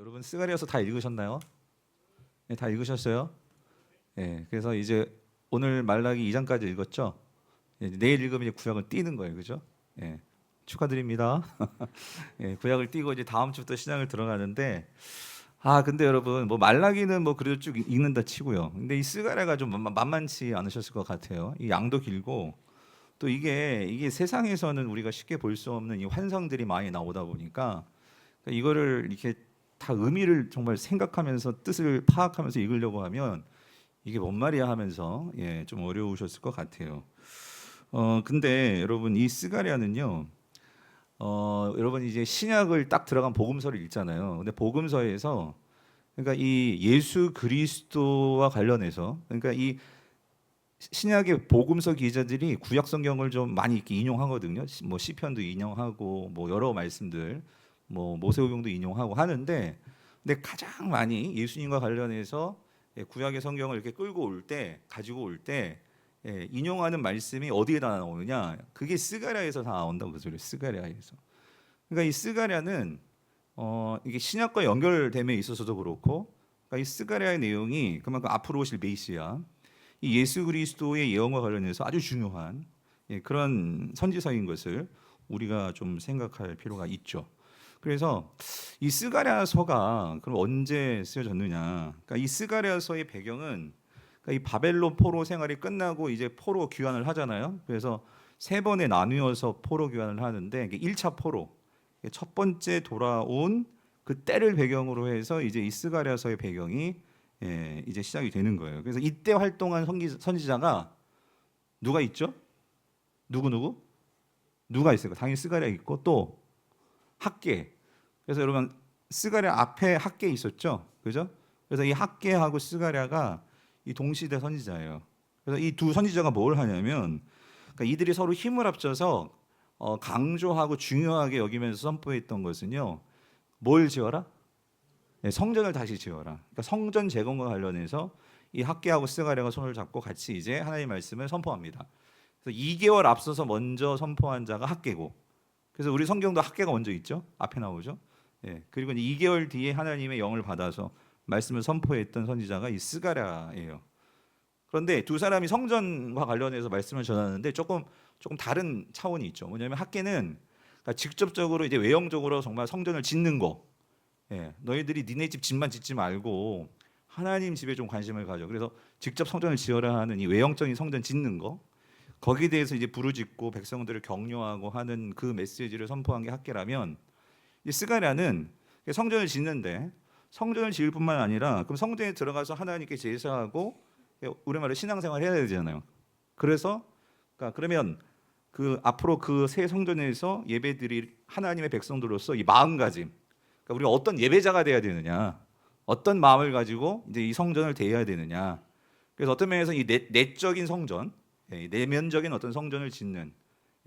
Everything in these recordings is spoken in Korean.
여러분 스가랴서 다 읽으셨나요? 네, 다 읽으셨어요? 네, 그래서 이제 오늘 말라기 2장까지 읽었죠? 내일 읽으면 이제 구약을 띄는 거예요, 그죠? 예, 축하드립니다. 예, 구약을 띄고 이제 다음 주부터 신약을 들어가는데, 근데 여러분 뭐 말라기는 뭐 그래도 쭉 읽는다 치고요. 근데 이 스가랴가 좀 만만치 않으셨을 것 같아요. 이 양도 길고 또 이게 세상에서는 우리가 쉽게 볼 수 없는 이 환상들이 많이 나오다 보니까 이거를 이렇게 다 의미를 정말 생각하면서 뜻을 파악하면서 읽으려고 하면 이게 뭔 말이야 하면서 좀 어려우셨을 것 같아요. 근데 여러분 이 스가랴는요. 여러분 이제 신약을 딱 들어간 복음서를 읽잖아요. 근데 복음서에서 그러니까 이 예수 그리스도와 관련해서 그러니까 이 신약의 복음서 기자들이 구약 성경을 좀 많이 이렇게 인용하거든요. 뭐 시편도 인용하고 뭐 여러 말씀들 뭐 모세오경도 인용하고 하는데 근데 가장 많이 예수님과 관련해서 구약의 성경을 이렇게 끌고 올 때 가지고 올 때 인용하는 말씀이 어디에다 나오느냐? 그게 스가랴에서 다 나온다고 그 소리예요. 스가랴에서. 그러니까 이 스가랴는 이게 신약과 연결됨에 있어서도 그렇고 그러니까 이 스가랴의 내용이 그만큼 앞으로 오실 메시아 이 예수 그리스도의 예언과 관련해서 아주 중요한 그런 선지서인 것을 우리가 좀 생각할 필요가 있죠. 그래서 이 스가랴서가 그럼 언제 쓰여졌느냐? 그러니까 이 스가랴서의 배경은 그러니까 이 바벨론 포로 생활이 끝나고 이제 포로 귀환을 하잖아요. 그래서 세 번에 나누어서 포로 귀환을 하는데 이게 1차 포로 첫 번째 돌아온 그 때를 배경으로 해서 이제 이 스가랴서의 배경이 이제 시작이 되는 거예요. 그래서 이때 활동한 선지자가 누가 있죠? 누구? 누가 있어요? 당연히 스가랴 있고 또 학계. 그래서 여러분 스가랴 앞에 학계 있었죠, 그죠? 그래서 이 학계하고 스가랴가 이 동시대 선지자예요. 그래서 이 두 선지자가 뭘 하냐면, 그러니까 이들이 서로 힘을 합쳐서 강조하고 중요하게 여기면서 선포했던 것은요, 뭘 지어라? 네, 성전을 다시 지어라. 그러니까 성전 재건과 관련해서 이 학계하고 스가랴가 손을 잡고 같이 이제 하나님의 말씀을 선포합니다. 그래서 2개월 앞서서 먼저 선포한 자가 학계고, 그래서 우리 성경도 학계가 먼저 있죠. 앞에 나오죠. 그리고 2개월 뒤에 하나님의 영을 받아서 말씀을 선포했던 선지자가 이 스가랴예요. 그런데 두 사람이 성전과 관련해서 말씀을 전하는데 조금 다른 차원이 있죠. 뭐냐면 학계는 그러니까 직접적으로 이제 외형적으로 정말 성전을 짓는 거. 너희들이 니네 집 집만 짓지 말고 하나님 집에 좀 관심을 가져. 그래서 직접 성전을 지어라 하는 이 외형적인 성전 짓는 거. 거기에 대해서 이제 부르짖고 백성들을 격려하고 하는 그 메시지를 선포한 게 학계라면 이 스가랴는 성전을 짓는데 성전을 지을 뿐만 아니라 그럼 성전에 들어가서 하나님께 제사하고 우리말로 신앙생활 해야 되잖아요. 그래서 그러면 그 앞으로 그 새 성전에서 예배드릴 하나님의 백성들로서 이 마음가짐, 그러니까 우리가 어떤 예배자가 돼야 되느냐, 어떤 마음을 가지고 이제 이 성전을 대해야 되느냐. 그래서 어떤 면에서 이 내적인 성전, 내면적인 어떤 성전을 짓는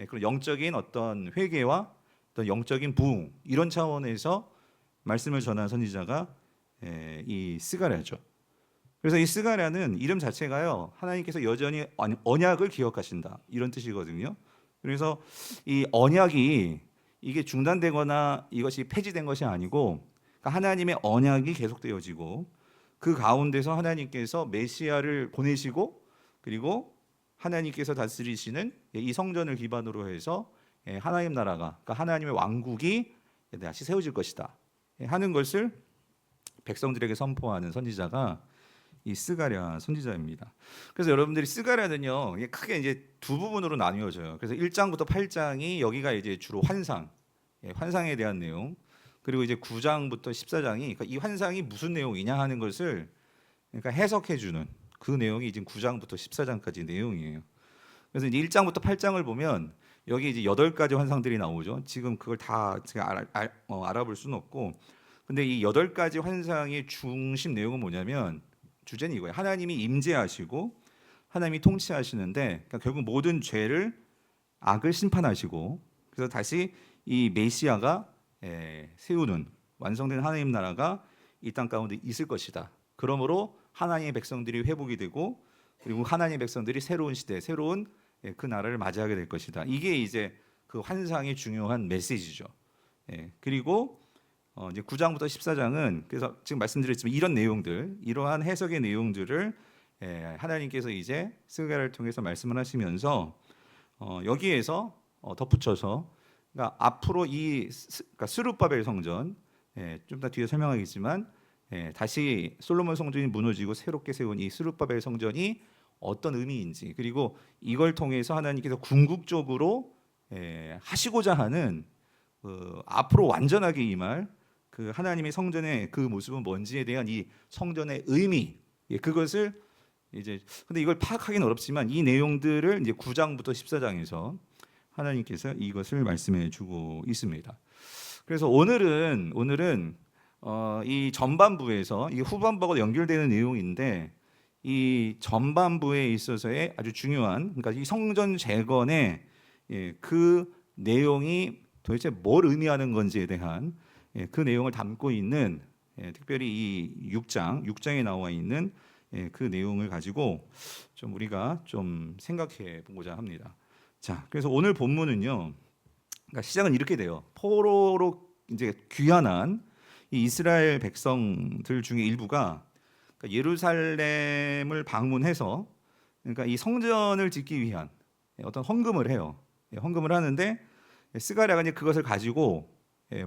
그런 영적인 어떤 회개와 어떤 영적인 부흥 이런 차원에서 말씀을 전한 선지자가 이 스가랴죠. 그래서 이 스가랴는 이름 자체가요 하나님께서 여전히 언약을 기억하신다 이런 뜻이거든요. 그래서 이 언약이 이게 중단되거나 이것이 폐지된 것이 아니고 그러니까 하나님의 언약이 계속되어지고 그 가운데서 하나님께서 메시아를 보내시고 그리고 하나님께서 다스리시는 이 성전을 기반으로 해서 하나님 나라가 그러니까 하나님의 왕국이 다시 세워질 것이다 하는 것을 백성들에게 선포하는 선지자가 이 스가랴 선지자입니다. 그래서 여러분들이 스가랴는요 크게 이제 두 부분으로 나뉘어져요. 그래서 1장부터 8장이 여기가 이제 주로 환상, 환상에 대한 내용. 그리고 이제 9장부터 14장이 그러니까 이 환상이 무슨 내용이냐 하는 것을 그러니까 해석해 주는 그 내용이 지금 9장부터 14장까지 내용이에요. 그래서 이제 1장부터 8장을 보면 여기 이제 8가지 환상들이 나오죠. 지금 그걸 다 제가 알아볼 수는 없고 근데 이 8가지 환상의 중심 내용은 뭐냐면 주제는 이거예요. 하나님이 임재하시고 하나님이 통치하시는데 그러니까 결국 모든 죄를 악을 심판하시고 그래서 다시 이 메시아가 세우는 완성된 하나님 나라가 이 땅 가운데 있을 것이다. 그러므로 하나님의 백성들이 회복이 되고 그리고 하나님의 백성들이 새로운 시대, 새로운 그 나라를 맞이하게 될 것이다. 이게 이제 그 환상의 중요한 메시지죠. 그리고 이제 9장부터 14장은 그래서 지금 말씀드렸지만 이런 내용들, 이러한 해석의 내용들을 하나님께서 이제 스가랴를 통해서 말씀을 하시면서 여기에서 덧붙여서 그러니까 앞으로 그러니까 스룹바벨 성전 좀 더 뒤에 설명하겠지만 다시 솔로몬 성전이 무너지고 새롭게 세운 이 스룹바벨 성전이 어떤 의미인지 그리고 이걸 통해서 하나님께서 궁극적으로 하시고자 하는 앞으로 완전하게 임할 그 하나님의 성전의 그 모습은 뭔지에 대한 이 성전의 의미 그것을 이제 근데 이걸 파악하기는 어렵지만 이 내용들을 이제 9장부터 14장에서 하나님께서 이것을 말씀해 주고 있습니다. 그래서 오늘은 이 전반부에서 이 후반부가 연결되는 내용인데 이 전반부에 있어서의 아주 중요한 그러니까 이 성전 재건의 그 내용이 도대체 뭘 의미하는 건지에 대한 그 내용을 담고 있는 특별히 이 6장에 나와 있는 그 내용을 가지고 좀 우리가 좀 생각해 보고자 합니다. 자, 그래서 오늘 본문은요. 그러니까 시작은 이렇게 돼요. 포로로 이제 귀환한 이 이스라엘 백성들 중에 일부가 그러니까 예루살렘을 방문해서 그러니까 이 성전을 짓기 위한 어떤 헌금을 해요. 헌금을 하는데 스가랴가 이제 그것을 가지고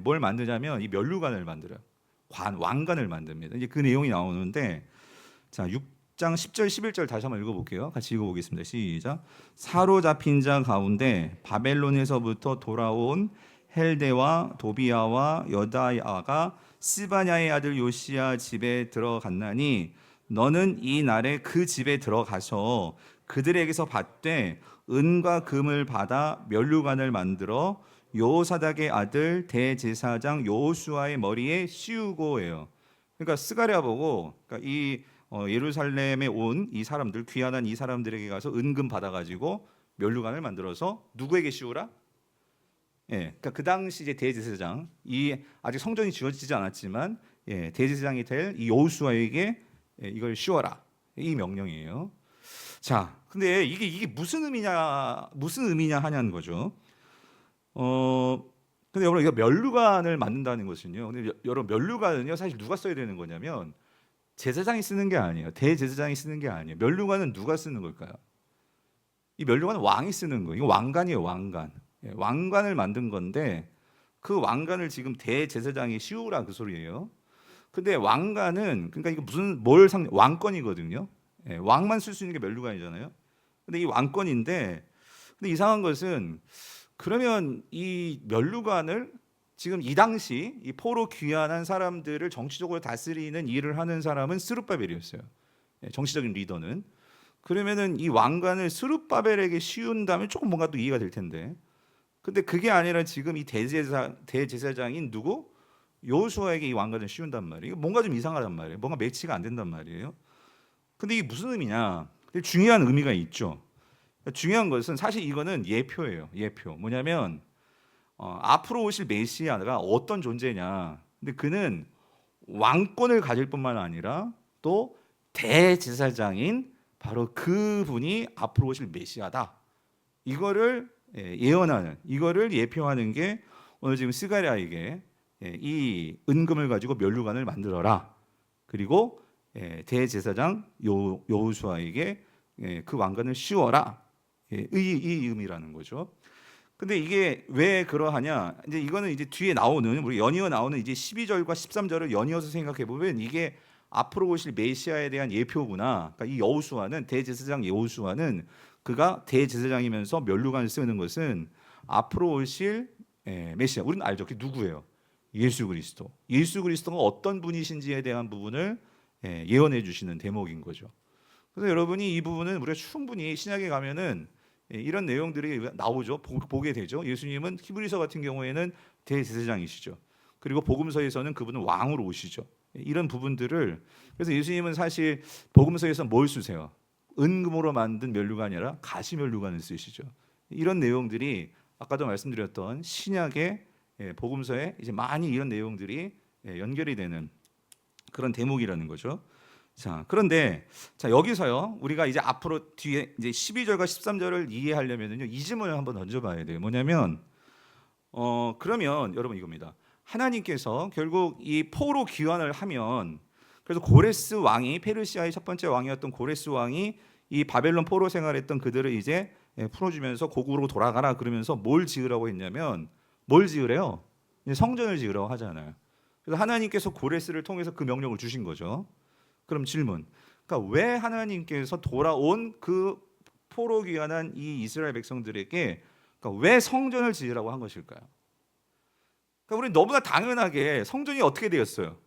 뭘 만드냐면 이 면류관을 만들어요. 왕관을 만듭니다. 이제 그 내용이 나오는데 자 6장 10절 11절 다시 한번 읽어볼게요. 같이 읽어보겠습니다. 시작. 사로잡힌 자 가운데 바벨론에서부터 돌아온 헬데와 도비아와 여다야가 스바냐의 아들 요시야 집에 들어갔나니 너는 이 날에 그 집에 들어가서 그들에게서 받되 은과 금을 받아 면류관을 만들어 여호사닥의 아들 대제사장 여호수아의 머리에 씌우고 해요. 그러니까 스가랴 보고 그러니까 이 예루살렘에 온 이 사람들 귀환한 이 사람들에게 가서 은금 받아가지고 면류관을 만들어서 누구에게 씌우라? 그러니까 그 당시 이제 대제사장 이 아직 성전이 지어지지 않았지만 대제사장이 될 이 여호수아에게 이걸 씌워라 이 명령이에요. 자, 근데 이게 무슨 의미냐 하냐는 거죠. 근데 여러분 이거 면류관을 만든다는 것은요. 근데 여러분 면류관은요 사실 누가 써야 되는 거냐면 제사장이 쓰는 게 아니에요. 대제사장이 쓰는 게 아니에요. 면류관은 누가 쓰는 걸까요? 이 면류관은 왕이 쓰는 거예요. 이거 왕관이에요, 왕관. 왕관을 만든 건데 그 왕관을 지금 대제사장이 씌우라 그 소리예요. 근데 왕관은 그러니까 이거 왕권이거든요. 왕만 쓸 수 있는 게 면류관이잖아요. 근데 이 왕권인데 근데 이상한 것은 그러면 이 면류관을 지금 이 당시 이 포로 귀환한 사람들을 정치적으로 다스리는 일을 하는 사람은 스룹바벨이었어요. 정치적인 리더는. 그러면은 이 왕관을 스룹바벨에게 씌운다면 조금 뭔가 또 이해가 될 텐데. 근데 그게 아니라 지금 이 대제사장인 누구? 여호수아에게 이 왕관을 씌운단 말이에요. 뭔가 좀 이상하단 말이에요. 뭔가 매치가 안 된단 말이에요. 근데 이게 무슨 의미냐? 중요한 의미가 있죠. 중요한 것은 사실 이거는 예표예요. 예표. 뭐냐면 앞으로 오실 메시아가 어떤 존재냐? 근데 그는 왕권을 가질 뿐만 아니라 또 대제사장인 바로 그분이 앞으로 오실 메시아다. 이거를 예언하는, 이거를 예표하는 게 오늘 지금 스가랴에게 이 은금을 가지고 면류관을 만들어라. 그리고 대제사장 여호수아에게 그 왕관을 씌워라. 이 의미라는 거죠. 근데 이게 왜 그러하냐? 이제 이거는 이제 뒤에 나오는 우리 연이어 나오는 이제 12절과 13절을 연이어서 생각해 보면 이게 앞으로 오실 메시아에 대한 예표구나. 그러니까 이 여호수아는 대제사장 여호수아는 그가 대제사장이면서 면류관을 쓰는 것은 앞으로 오실 메시아. 우리는 알죠. 그게 누구예요? 예수 그리스도. 예수 그리스도가 어떤 분이신지에 대한 부분을 예언해 주시는 대목인 거죠. 그래서 여러분이 이 부분은 우리가 충분히 신약에 가면은 이런 내용들이 나오죠. 보게 되죠. 예수님은 히브리서 같은 경우에는 대제사장이시죠. 그리고 복음서에서는 그분은 왕으로 오시죠. 이런 부분들을 그래서 예수님은 사실 복음서에서 뭘 쓰세요? 은금으로 만든 면류관이 아니라 가시 면류관을 쓰시죠. 이런 내용들이 아까도 말씀드렸던 신약의 복음서에 이제 많이 이런 내용들이 연결이 되는 그런 대목이라는 거죠. 자, 그런데 자 여기서요 우리가 이제 앞으로 뒤에 이제 12절과 13절을 이해하려면은요 이 질문을 한번 던져봐야 돼요. 뭐냐면 그러면 여러분 이겁니다. 하나님께서 결국 이 포로 귀환을 하면, 그래서 고레스 왕이, 페르시아의 첫 번째 왕이었던 고레스 왕이 이 바벨론 포로 생활했던 그들을 이제 풀어주면서 고국으로 돌아가라 그러면서 뭘 지으라고 했냐면, 뭘 지으래요? 이제 성전을 지으라고 하잖아요. 그래서 하나님께서 고레스를 통해서 그 명령을 주신 거죠. 그럼 질문, 그러니까 왜 하나님께서 돌아온 그 포로 귀환한 이 이스라엘 백성들에게 그러니까 왜 성전을 지으라고 한 것일까요? 그러니까 우리 너무나 당연하게 성전이 어떻게 되었어요?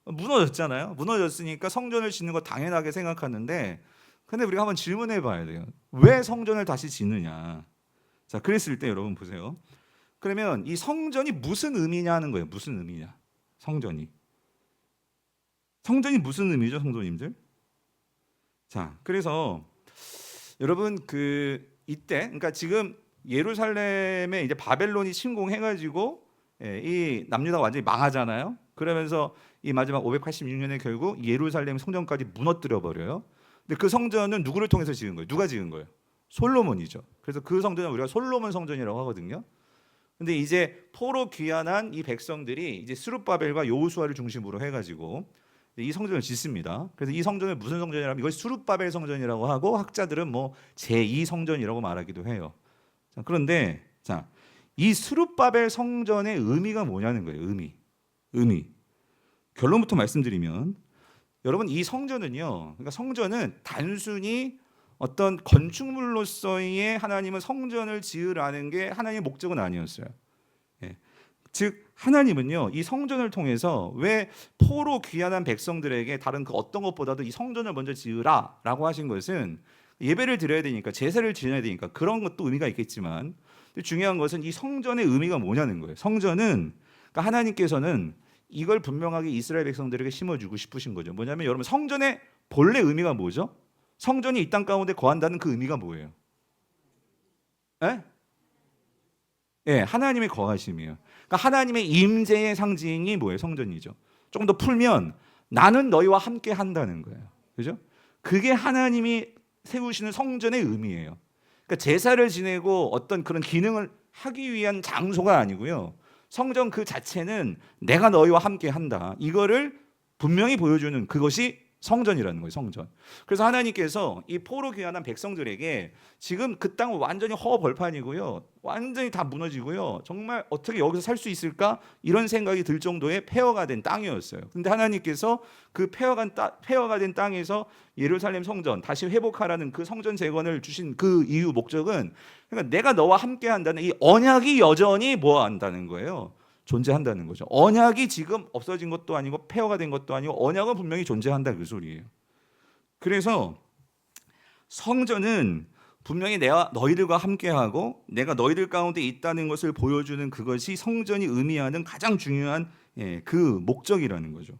무너졌잖아요. 무너졌으니까 성전을 짓는 거 당연하게 생각하는데, 근데 우리가 한번 질문해 봐야 돼요. 왜 성전을 다시 짓느냐? 자, 그랬을 때 여러분 보세요. 그러면 이 성전이 무슨 의미냐 하는 거예요. 무슨 의미냐? 성전이 무슨 의미죠, 성도님들? 자, 그래서 여러분 이때 그러니까 지금 예루살렘에 이제 바벨론이 침공해가지고 이 남유다가 완전히 망하잖아요. 그러면서 이 마지막 586년에 결국 예루살렘 성전까지 무너뜨려 버려요. 근데 그 성전은 누구를 통해서 지은 거예요? 누가 지은 거예요? 솔로몬이죠. 그래서 그 성전은 우리가 솔로몬 성전이라고 하거든요. 근데 이제 포로 귀환한 이 백성들이 이제 스룹바벨과 여호수아를 중심으로 해가지고 이 성전을 짓습니다. 그래서 이 성전을 무슨 성전이라면 이걸 스룹바벨 성전이라고 하고, 학자들은 뭐 제2 성전이라고 말하기도 해요. 자, 그런데 자, 이 스룹바벨 성전의 의미가 뭐냐는 거예요. 의미. 결론부터 말씀드리면, 여러분 이 성전은요, 그러니까 성전은 단순히 어떤 건축물로서의 하나님은 성전을 지으라는 게 하나님의 목적은 아니었어요. 예. 즉 하나님은요, 이 성전을 통해서 왜 포로 귀환한 백성들에게 다른 그 어떤 것보다도 이 성전을 먼저 지으라라고 하신 것은, 예배를 드려야 되니까, 제사를 지내야 되니까 그런 것도 의미가 있겠지만, 중요한 것은 이 성전의 의미가 뭐냐는 거예요. 성전은 그러니까 하나님께서는 이걸 분명하게 이스라엘 백성들에게 심어주고 싶으신 거죠. 뭐냐면 여러분, 성전의 본래 의미가 뭐죠? 성전이 이 땅 가운데 거한다는 그 의미가 뭐예요? 예? 예, 하나님의 거하심이에요. 그러니까 하나님의 임재의 상징이 뭐예요? 성전이죠. 조금 더 풀면 나는 너희와 함께 한다는 거예요. 그죠? 그게 하나님이 세우시는 성전의 의미예요. 그러니까 제사를 지내고 어떤 그런 기능을 하기 위한 장소가 아니고요. 성전 그 자체는 내가 너희와 함께 한다. 이거를 분명히 보여주는 그것이 성전이라는 거예요. 성전. 그래서 하나님께서 이 포로 귀환한 백성들에게 지금 그 땅은 완전히 허벌판이고요, 완전히 다 무너지고요, 정말 어떻게 여기서 살 수 있을까 이런 생각이 들 정도의 폐허가 된 땅이었어요. 근데 하나님께서 그 폐허가 된 땅에서 예루살렘 성전 다시 회복하라는 그 성전 재건을 주신 그 이유 목적은, 그러니까 내가 너와 함께 한다는 이 언약이 여전히 뭐 한다는 거예요? 존재한다는 거죠. 언약이 지금 없어진 것도 아니고 폐허가 된 것도 아니고 언약은 분명히 존재한다, 그 소리예요. 그래서 성전은 분명히 내가 너희들과 함께하고 내가 너희들 가운데 있다는 것을 보여주는, 그것이 성전이 의미하는 가장 중요한 그 목적이라는 거죠.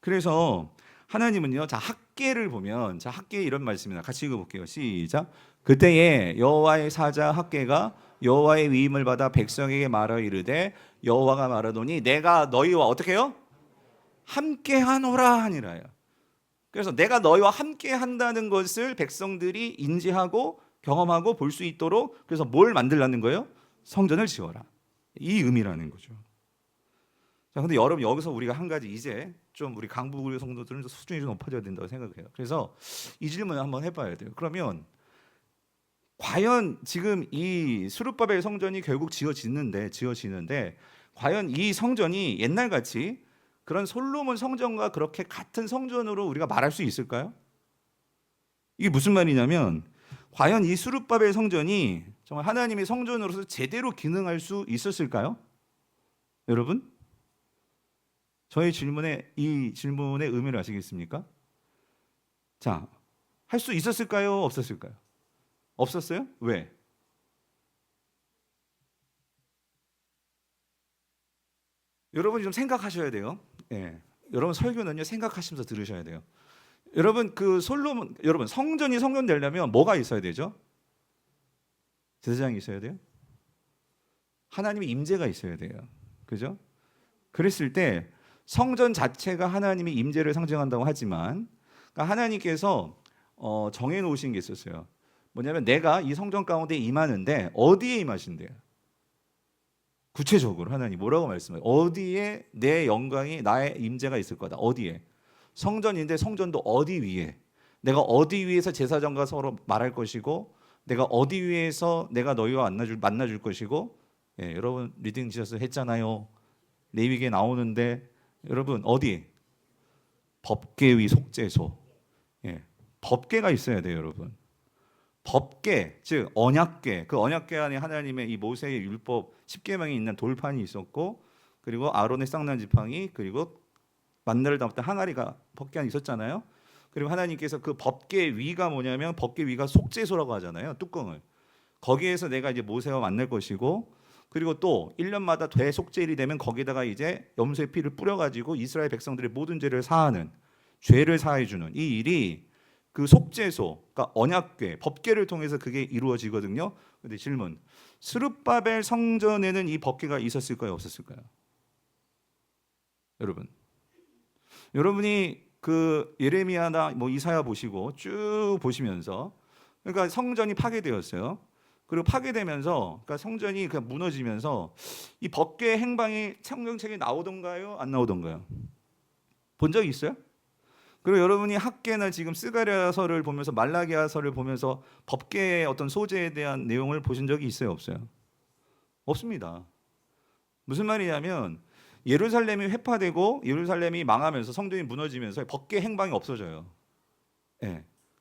그래서 하나님은요, 자, 학개를 보면, 자, 학개에 이런 말씀입니다. 같이 읽어볼게요. 시작. 그때에 여호와의 사자 학개가 여호와의 위임을 받아 백성에게 말하 이르되, 여호와가 말하노니 내가 너희와 어떻게 해요? 함께 하노라 하니라요. 그래서 내가 너희와 함께 한다는 것을 백성들이 인지하고 경험하고 볼 수 있도록, 그래서 뭘 만들라는 거예요? 성전을 지어라. 이 의미라는 거죠. 자, 근데 여러분, 여기서 우리가 한 가지 이제 좀 우리 강북의 성도들은 수준이 좀 높아져야 된다고 생각해요. 그래서 이 질문을 한번 해봐야 돼요. 그러면 과연 지금 이 스룹바벨 성전이 결국 지어지는데 과연 이 성전이 옛날같이 그런 솔로몬 성전과 그렇게 같은 성전으로 우리가 말할 수 있을까요? 이게 무슨 말이냐면, 과연 이 스룹바벨 성전이 정말 하나님의 성전으로서 제대로 기능할 수 있었을까요? 여러분, 저의 이 질문의 의미를 아시겠습니까? 자, 할 수 있었을까요? 없었을까요? 없었어요? 왜? 여러분 좀 생각하셔야 돼요. 예. 여러분 설교는요, 생각하시면서 들으셔야 돼요. 여러분 여러분 성전이 성전 되려면 뭐가 있어야 되죠? 제사장이 있어야 돼요. 하나님의 임재가 있어야 돼요. 그죠? 그랬을 때 성전 자체가 하나님의 임재를 상징한다고 하지만, 그러니까 하나님께서 정해 놓으신 게 있었어요. 뭐냐면 내가 이 성전 가운데 임하는데 어디에 임하신대요? 구체적으로 하나님 뭐라고 말씀해요? 어디에 내 영광이 나의 임재가 있을 거다. 어디에? 성전인데 성전도 어디 위에? 내가 어디 위에서 제사장과 서로 말할 것이고 내가 어디 위에서 내가 너희와 만나줄 것이고 여러분 리딩 지셔서 했잖아요. 레위기에 나오는데 여러분 어디? 법궤 위 속죄소. 법궤가 있어야 돼요, 여러분. 법궤, 즉 언약궤. 그 언약궤 안에 하나님의 이 모세의 율법 10계명이 있는 돌판이 있었고 그리고 아론의 쌍난 지팡이 그리고 만나를 담았던 항아리가 법궤 안에 있었잖아요. 그리고 하나님께서 그 법궤 위가 뭐냐면 법궤 위가 속죄소라고 하잖아요. 뚜껑을. 거기에서 내가 이제 모세와 만날 것이고 그리고 또 1년마다 대속죄일이 되면 거기다가 이제 염소의 피를 뿌려 가지고 이스라엘 백성들의 모든 죄를 사하는 죄를 사해 주는 이 일이 그 속죄소, 그러니까 언약궤, 법궤를 통해서 그게 이루어지거든요. 근데 질문. 스룹바벨 성전에는 이 법궤가 있었을까요, 없었을까요? 여러분이 그 예레미야나 뭐 이사야 보시고 쭉 보시면서 그러니까 성전이 파괴되었어요. 그리고 파괴되면서 그러니까 성전이 그냥 무너지면서 이 법궤 행방이 성경책에 나오던가요, 안 나오던가요? 본 적이 있어요? 그리고 여러분이 학계나 지금 스가랴서를 보면서 말라기야서를 보면서 법궤의 어떤 소재에 대한 내용을 보신 적이 있어요, 없어요? 없습니다. 무슨 말이냐면 예루살렘이 회파되고 예루살렘이 망하면서 성전이 무너지면서 법궤 행방이 없어져요.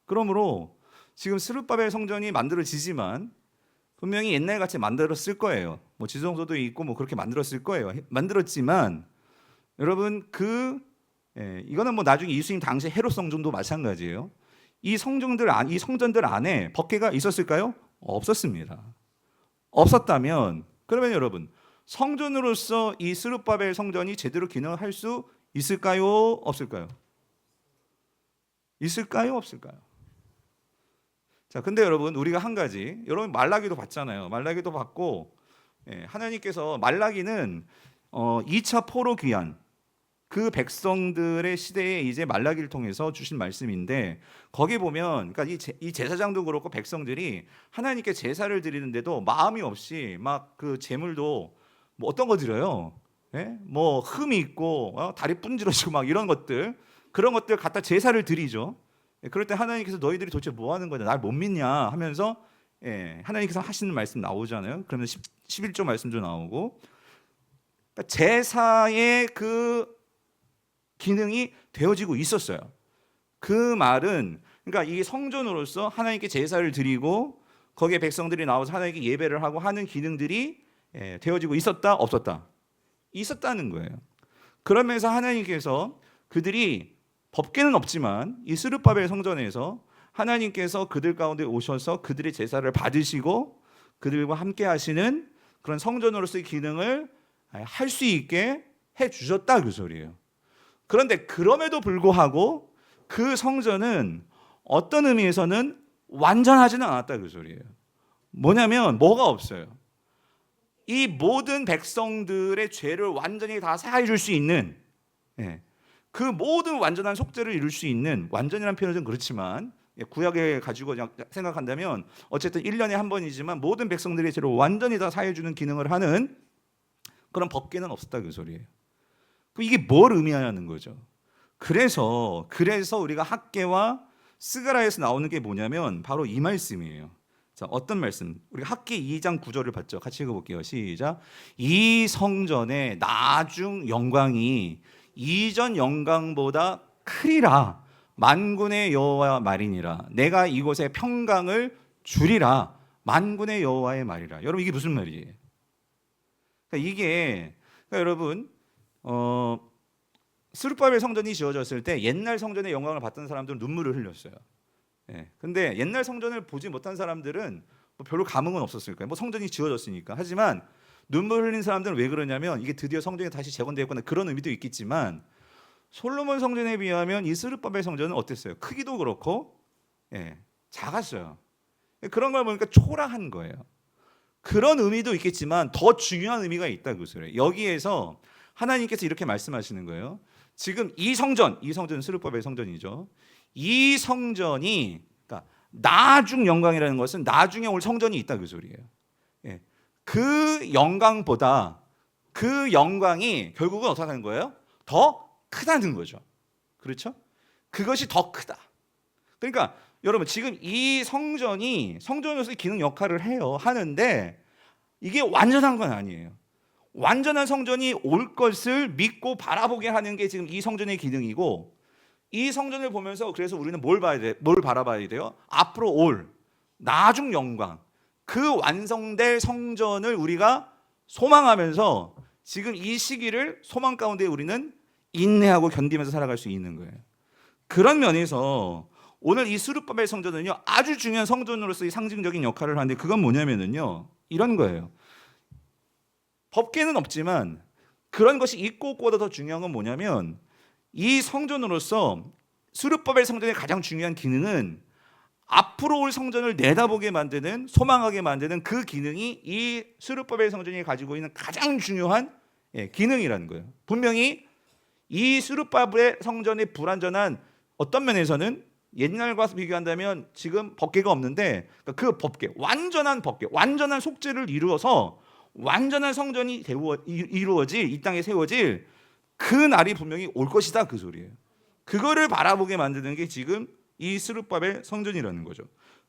그러므로 지금 스룹바벨 성전이 만들어지지만 분명히 옛날 같이 만들었을 거예요. 뭐 지성소도 있고 뭐 그렇게 만들었을 거예요. 만들었지만 여러분 이거는 뭐 나중에 예수님 당시 헤롯 성전도 마찬가지예요. 이 성전들 안에 법궤가 있었을까요? 없었습니다. 없었다면 그러면 여러분 성전으로서 이 스룹바벨 성전이 제대로 기능할 수 있을까요? 없을까요? 있을까요? 없을까요? 자, 근데 여러분 우리가 한 가지 여러분 말라기도 봤잖아요. 말라기도 봤고 하나님께서 말라기는 2차 포로 귀환 그 백성들의 시대에 이제 말라기를 통해서 주신 말씀인데 거기 보면 그러니까 이 제사장도 그렇고 백성들이 하나님께 제사를 드리는데도 마음이 없이 막 그 제물도 뭐 어떤 거 드려요? 뭐 흠이 있고 다리 분지러지고 막 이런 것들 그런 것들 갖다 제사를 드리죠. 그럴 때 하나님께서 너희들이 도대체 뭐 하는 거냐? 날 못 믿냐? 하면서 하나님께서 하시는 말씀 나오잖아요. 그러면 11조 말씀도 나오고 그러니까 제사의 그 기능이 되어지고 있었어요. 그 말은 그러니까 이 성전으로서 하나님께 제사를 드리고 거기에 백성들이 나와서 하나님께 예배를 하고 하는 기능들이 되어지고 있었다, 없었다? 있었다는 거예요. 그러면서 하나님께서 그들이 법궤는 없지만 이 스룹바벨 성전에서 하나님께서 그들 가운데 오셔서 그들의 제사를 받으시고 그들과 함께 하시는 그런 성전으로서의 기능을 할 수 있게 해 주셨다 그 소리예요. 그런데 그럼에도 불구하고 그 성전은 어떤 의미에서는 완전하지는 않았다 그 소리예요. 뭐냐면 뭐가 없어요. 이 모든 백성들의 죄를 완전히 다 사해 줄 수 있는 그 모든 완전한 속죄를 이룰 수 있는 완전이라는 표현은 좀 그렇지만 구약에 가지고 생각한다면 어쨌든 1년에 한 번이지만 모든 백성들의 죄를 완전히 다 사해 주는 기능을 하는 그런 법궤는 없었다 그 소리예요. 이게 뭘 의미하냐는 거죠. 그래서 우리가 학개와 스가랴에서 나오는 게 뭐냐면 바로 이 말씀이에요. 자, 어떤 말씀? 우리 학개 2장 9절을 봤죠. 같이 읽어볼게요. 시작. 이 성전의 나중 영광이 이전 영광보다 크리라. 만군의 여호와 말이니라. 내가 이곳에 평강을 주리라. 만군의 여호와의 말이라. 여러분 이게 무슨 말이에요? 그러니까 여러분 스룹바벨 성전이 지어졌을 때 옛날 성전의 영광을 봤던 사람들은 눈물을 흘렸어요. 근데 옛날 성전을 보지 못한 사람들은 뭐 별로 감흥은 없었을 거예요. 뭐 성전이 지어졌으니까. 하지만 눈물 흘린 사람들은 왜 그러냐면 이게 드디어 성전이 다시 재건되었구나 그런 의미도 있겠지만 솔로몬 성전에 비하면 이 스룹바벨 성전은 어땠어요? 크기도 그렇고 작았어요. 그런 걸 보니까 초라한 거예요. 그런 의미도 있겠지만 더 중요한 의미가 있다 그 소리예요. 여기에서 하나님께서 이렇게 말씀하시는 거예요. 지금 이 성전은 스룹바벨 성전이죠. 이 성전이 그러니까 나중 영광이라는 것은 나중에 올 성전이 있다 그 소리예요. 그 영광보다 그 영광이 결국은 어떻게 하는 거예요? 더 크다는 거죠. 그렇죠? 그것이 더 크다. 그러니까 여러분 지금 이 성전이 성전으로서의 기능 역할을 하는데 이게 완전한 건 아니에요. 완전한 성전이 올 것을 믿고 바라보게 하는 게 지금 이 성전의 기능이고, 이 성전을 보면서 그래서 우리는 뭘 바라봐야 돼요? 앞으로 올 나중 영광, 그 완성될 성전을 우리가 소망하면서 지금 이 시기를 소망 가운데 우리는 인내하고 견디면서 살아갈 수 있는 거예요. 그런 면에서 오늘 이 스룹바벨 성전은요 아주 중요한 성전으로서의 상징적인 역할을 하는데, 그건 뭐냐면은요 이런 거예요. 법계는 없지만 그런 것이 있고 없고보다 더 중요한 건 뭐냐면, 이 성전으로서 스룹바벨 성전의 가장 중요한 기능은 앞으로 올 성전을 내다보게 만드는, 소망하게 만드는 그 기능이 이 스룹바벨 성전이 가지고 있는 가장 중요한 기능이라는 거예요. 분명히 이 스룹바벨 성전의 불완전한 어떤 면에서는 옛날과 비교한다면 지금 법궤가 없는데, 그 법궤, 완전한 법궤, 완전한 속죄를 이루어서 완전한 성전이 이루어질, 이 땅에 세워질 그 날이 분명히 올 것이다, 그 소리예요. 그거를 바라보게 만드는 게 지금 이 스룹바벨 성전이라는 거죠.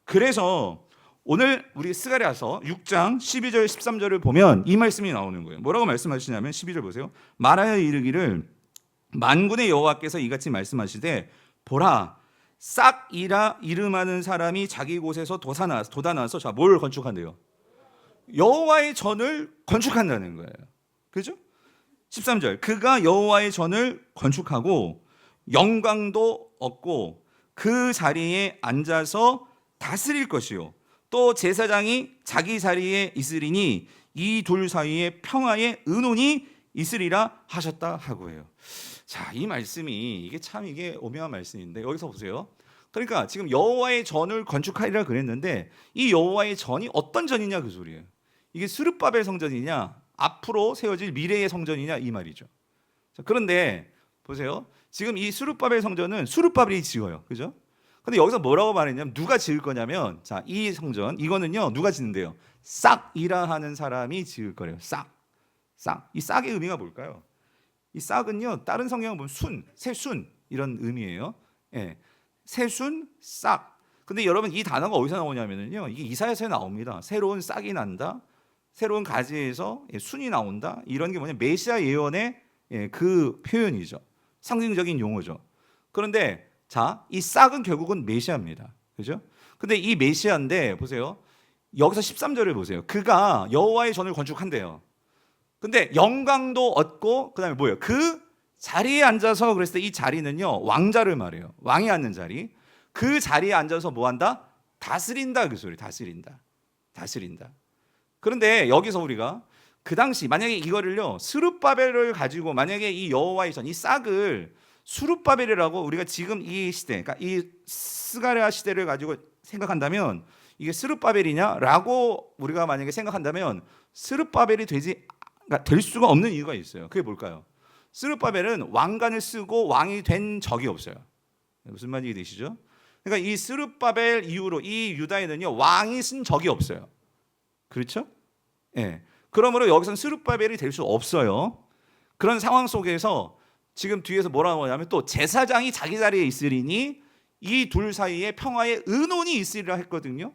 그래서 오늘 우리 스가랴서 6장 12절 13절을 보면 이 말씀이 나오는 거예요. 뭐라고 말씀하시냐면 12절 보세요. 말하여 이르기를 만군의 여호와께서 이같이 말씀하시되 보라 싹이라 이름하는 사람이 자기 곳에서 돋아나서 자, 뭘 건축한대요? 여호와의 전을 건축한다는 거예요. 그죠? 13절 그가 여호와의 전을 건축하고 영광도 얻고 그 자리에 앉아서 다스릴 것이요 또 제사장이 자기 자리에 있으리니 이 둘 사이에 평화의 의논이 있으리라 하셨다 하고 해요. 자, 이 말씀이 이게 오묘한 말씀인데, 여기서 보세요. 그러니까 지금 여호와의 전을 건축하리라 그랬는데 이 여호와의 전이 어떤 전이냐 그 소리예요. 이게 스룹바벨 성전이냐 앞으로 세워질 미래의 성전이냐 이 말이죠. 자, 그런데 보세요. 지금 이 스룹바벨 성전은 스룹바벨이 지어요. 그죠? 근데 여기서 뭐라고 말했냐면 누가 지을 거냐면, 자, 이 성전 이거는요 누가 짓는데요? 싹이라 하는 사람이 지을 거래요. 싹. 이 싹의 의미가 뭘까요? 이 싹은요 다른 성경을 보면 새순 이런 의미예요. 예. 새순, 싹. 근데 여러분 이 단어가 어디서 나오냐면요, 이게 이사야서에 나옵니다. 새로운 싹이 난다, 새로운 가지에서 순이 나온다. 이런 게 뭐냐, 메시아 예언의 그 표현이죠. 상징적인 용어죠. 그런데 자, 이 싹은 결국은 메시아입니다. 그죠? 근데 이 메시아인데 보세요. 여기서 13절을 보세요. 그가 여호와의 전을 건축한대요. 근데 영광도 얻고 그다음에 뭐예요? 그 자리에 앉아서, 그랬을 때 이 자리는요 왕자를 말해요. 왕이 앉는 자리. 그 자리에 앉아서 뭐 한다? 다스린다, 그 소리. 다스린다. 그런데 여기서 우리가 그 당시 만약에 이거를요 스룹바벨을 가지고 만약에 이 여호와의 전, 이 싹을 스룹바벨이라고 우리가 지금 이 시대, 그러니까 이 스가랴 시대를 가지고 생각한다면 이게 스룹바벨이냐라고 우리가 만약에 생각한다면 스룹바벨이 될 수가 없는 이유가 있어요. 그게 뭘까요? 스룹바벨은 왕관을 쓰고 왕이 된 적이 없어요. 무슨 말인지 되시죠? 그러니까 이 스룹바벨 이후로 이 유다에는요 왕이 쓴 적이 없어요. 그렇죠? 예. 그러므로 여기서는 스룹바벨이 될 수 없어요. 그런 상황 속에서 지금 뒤에서 뭐라고 하냐면 또 제사장이 자기 자리에 있으리니 이 둘 사이에 평화의 의논이 있으리라 했거든요.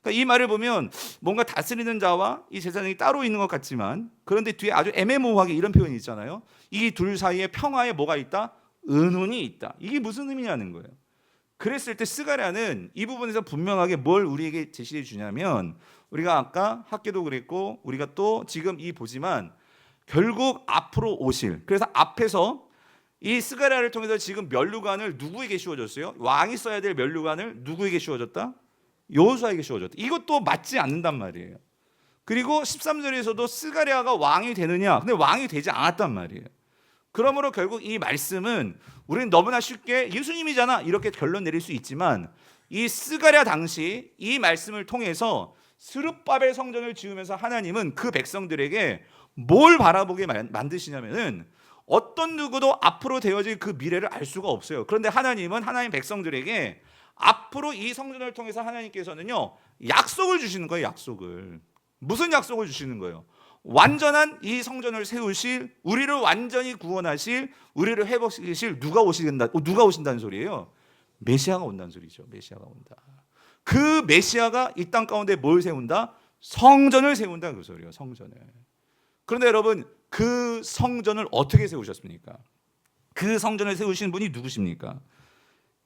그러니까 이 말을 보면 뭔가 다스리는 자와 이 제사장이 따로 있는 것 같지만, 그런데 뒤에 아주 애매모호하게 이런 표현이 있잖아요. 이 둘 사이에 평화에 뭐가 있다? 의논이 있다. 이게 무슨 의미냐는 거예요. 그랬을 때 스가랴는 이 부분에서 분명하게 뭘 우리에게 제시해 주냐면, 우리가 아까 학계도 그랬고 우리가 또 지금 이 보지만 결국 앞으로 오실, 그래서 앞에서 이 스가랴를 통해서 지금 면류관을 누구에게 씌워줬어요? 왕이 써야 될 면류관을 누구에게 씌워줬다? 여호수아에게 씌워줬다. 이것도 맞지 않는단 말이에요. 그리고 13절에서도 스가랴가 왕이 되느냐? 근데 왕이 되지 않았단 말이에요. 그러므로 결국 이 말씀은 우리는 너무나 쉽게 예수님이잖아 이렇게 결론 내릴 수 있지만, 이 스가랴 당시 이 말씀을 통해서 스룹바벨 성전을 지으면서 하나님은 그 백성들에게 뭘 바라보게 만드시냐면은 어떤 누구도 앞으로 되어질 그 미래를 알 수가 없어요. 그런데 하나님은 하나님 백성들에게 앞으로 이 성전을 통해서 하나님께서는요 약속을 주시는 거예요. 약속을. 무슨 약속을 주시는 거예요? 완전한 이 성전을 세우실, 우리를 완전히 구원하실, 우리를 회복시키실 누가 오신다는 소리예요? 메시아가 온다는 소리죠. 메시아가 온다. 그 메시아가 이 땅 가운데 뭘 세운다? 성전을 세운다 그 소리예요. 성전을. 그런데 여러분, 그 성전을 어떻게 세우셨습니까? 그 성전을 세우신 분이 누구십니까?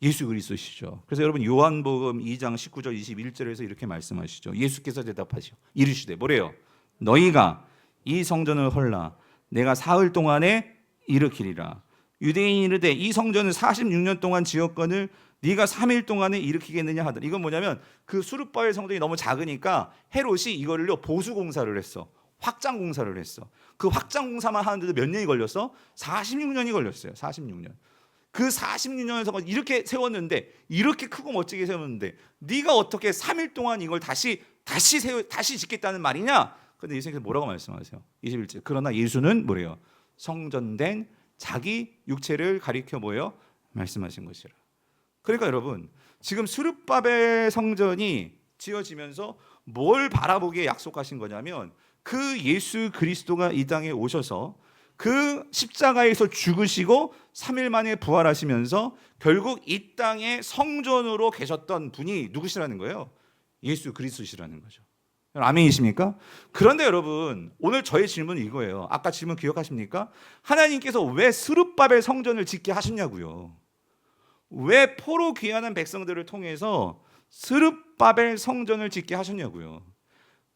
예수 그리스도시죠. 그래서 여러분 요한복음 2장 19절 21절에서 이렇게 말씀하시죠. 예수께서 대답하시오. 이르시되 뭐래요? 너희가 이 성전을 헐라 내가 사흘 동안에 일으키리라. 유대인이 이르되 이 성전을 46년 동안 지었거늘 네가 3일 동안에 일으키겠느냐 하더라. 이건 뭐냐면 그 수르바벨 성전이 너무 작으니까 헤롯이 이거를요 보수 공사를 했어. 확장 공사를 했어. 그 확장 공사만 하는데도 몇 년이 걸렸어? 46년이 걸렸어요. 46년. 그 46년에서 이렇게 세웠는데, 이렇게 크고 멋지게 세웠는데 네가 어떻게 3일 동안 이걸 다시 짓겠다는 말이냐? 근데 예수님께서 뭐라고 말씀하세요? 21절. 그러나 예수는 뭐래요? 성전된 자기 육체를 가리켜 뭐예요? 말씀하신 것이라. 그러니까 여러분, 지금 수르바벨 성전이 지어지면서 뭘 바라보게 약속하신 거냐면, 그 예수 그리스도가 이 땅에 오셔서 그 십자가에서 죽으시고 3일 만에 부활하시면서 결국 이 땅의 성전으로 계셨던 분이 누구시라는 거예요? 예수 그리스도시라는 거죠. 아멘이십니까? 그런데 여러분, 오늘 저의 질문은 이거예요. 아까 질문 기억하십니까? 하나님께서 왜 스룹바벨 성전을 짓게 하셨냐고요. 왜 포로 귀환한 백성들을 통해서 스룹바벨 성전을 짓게 하셨냐고요.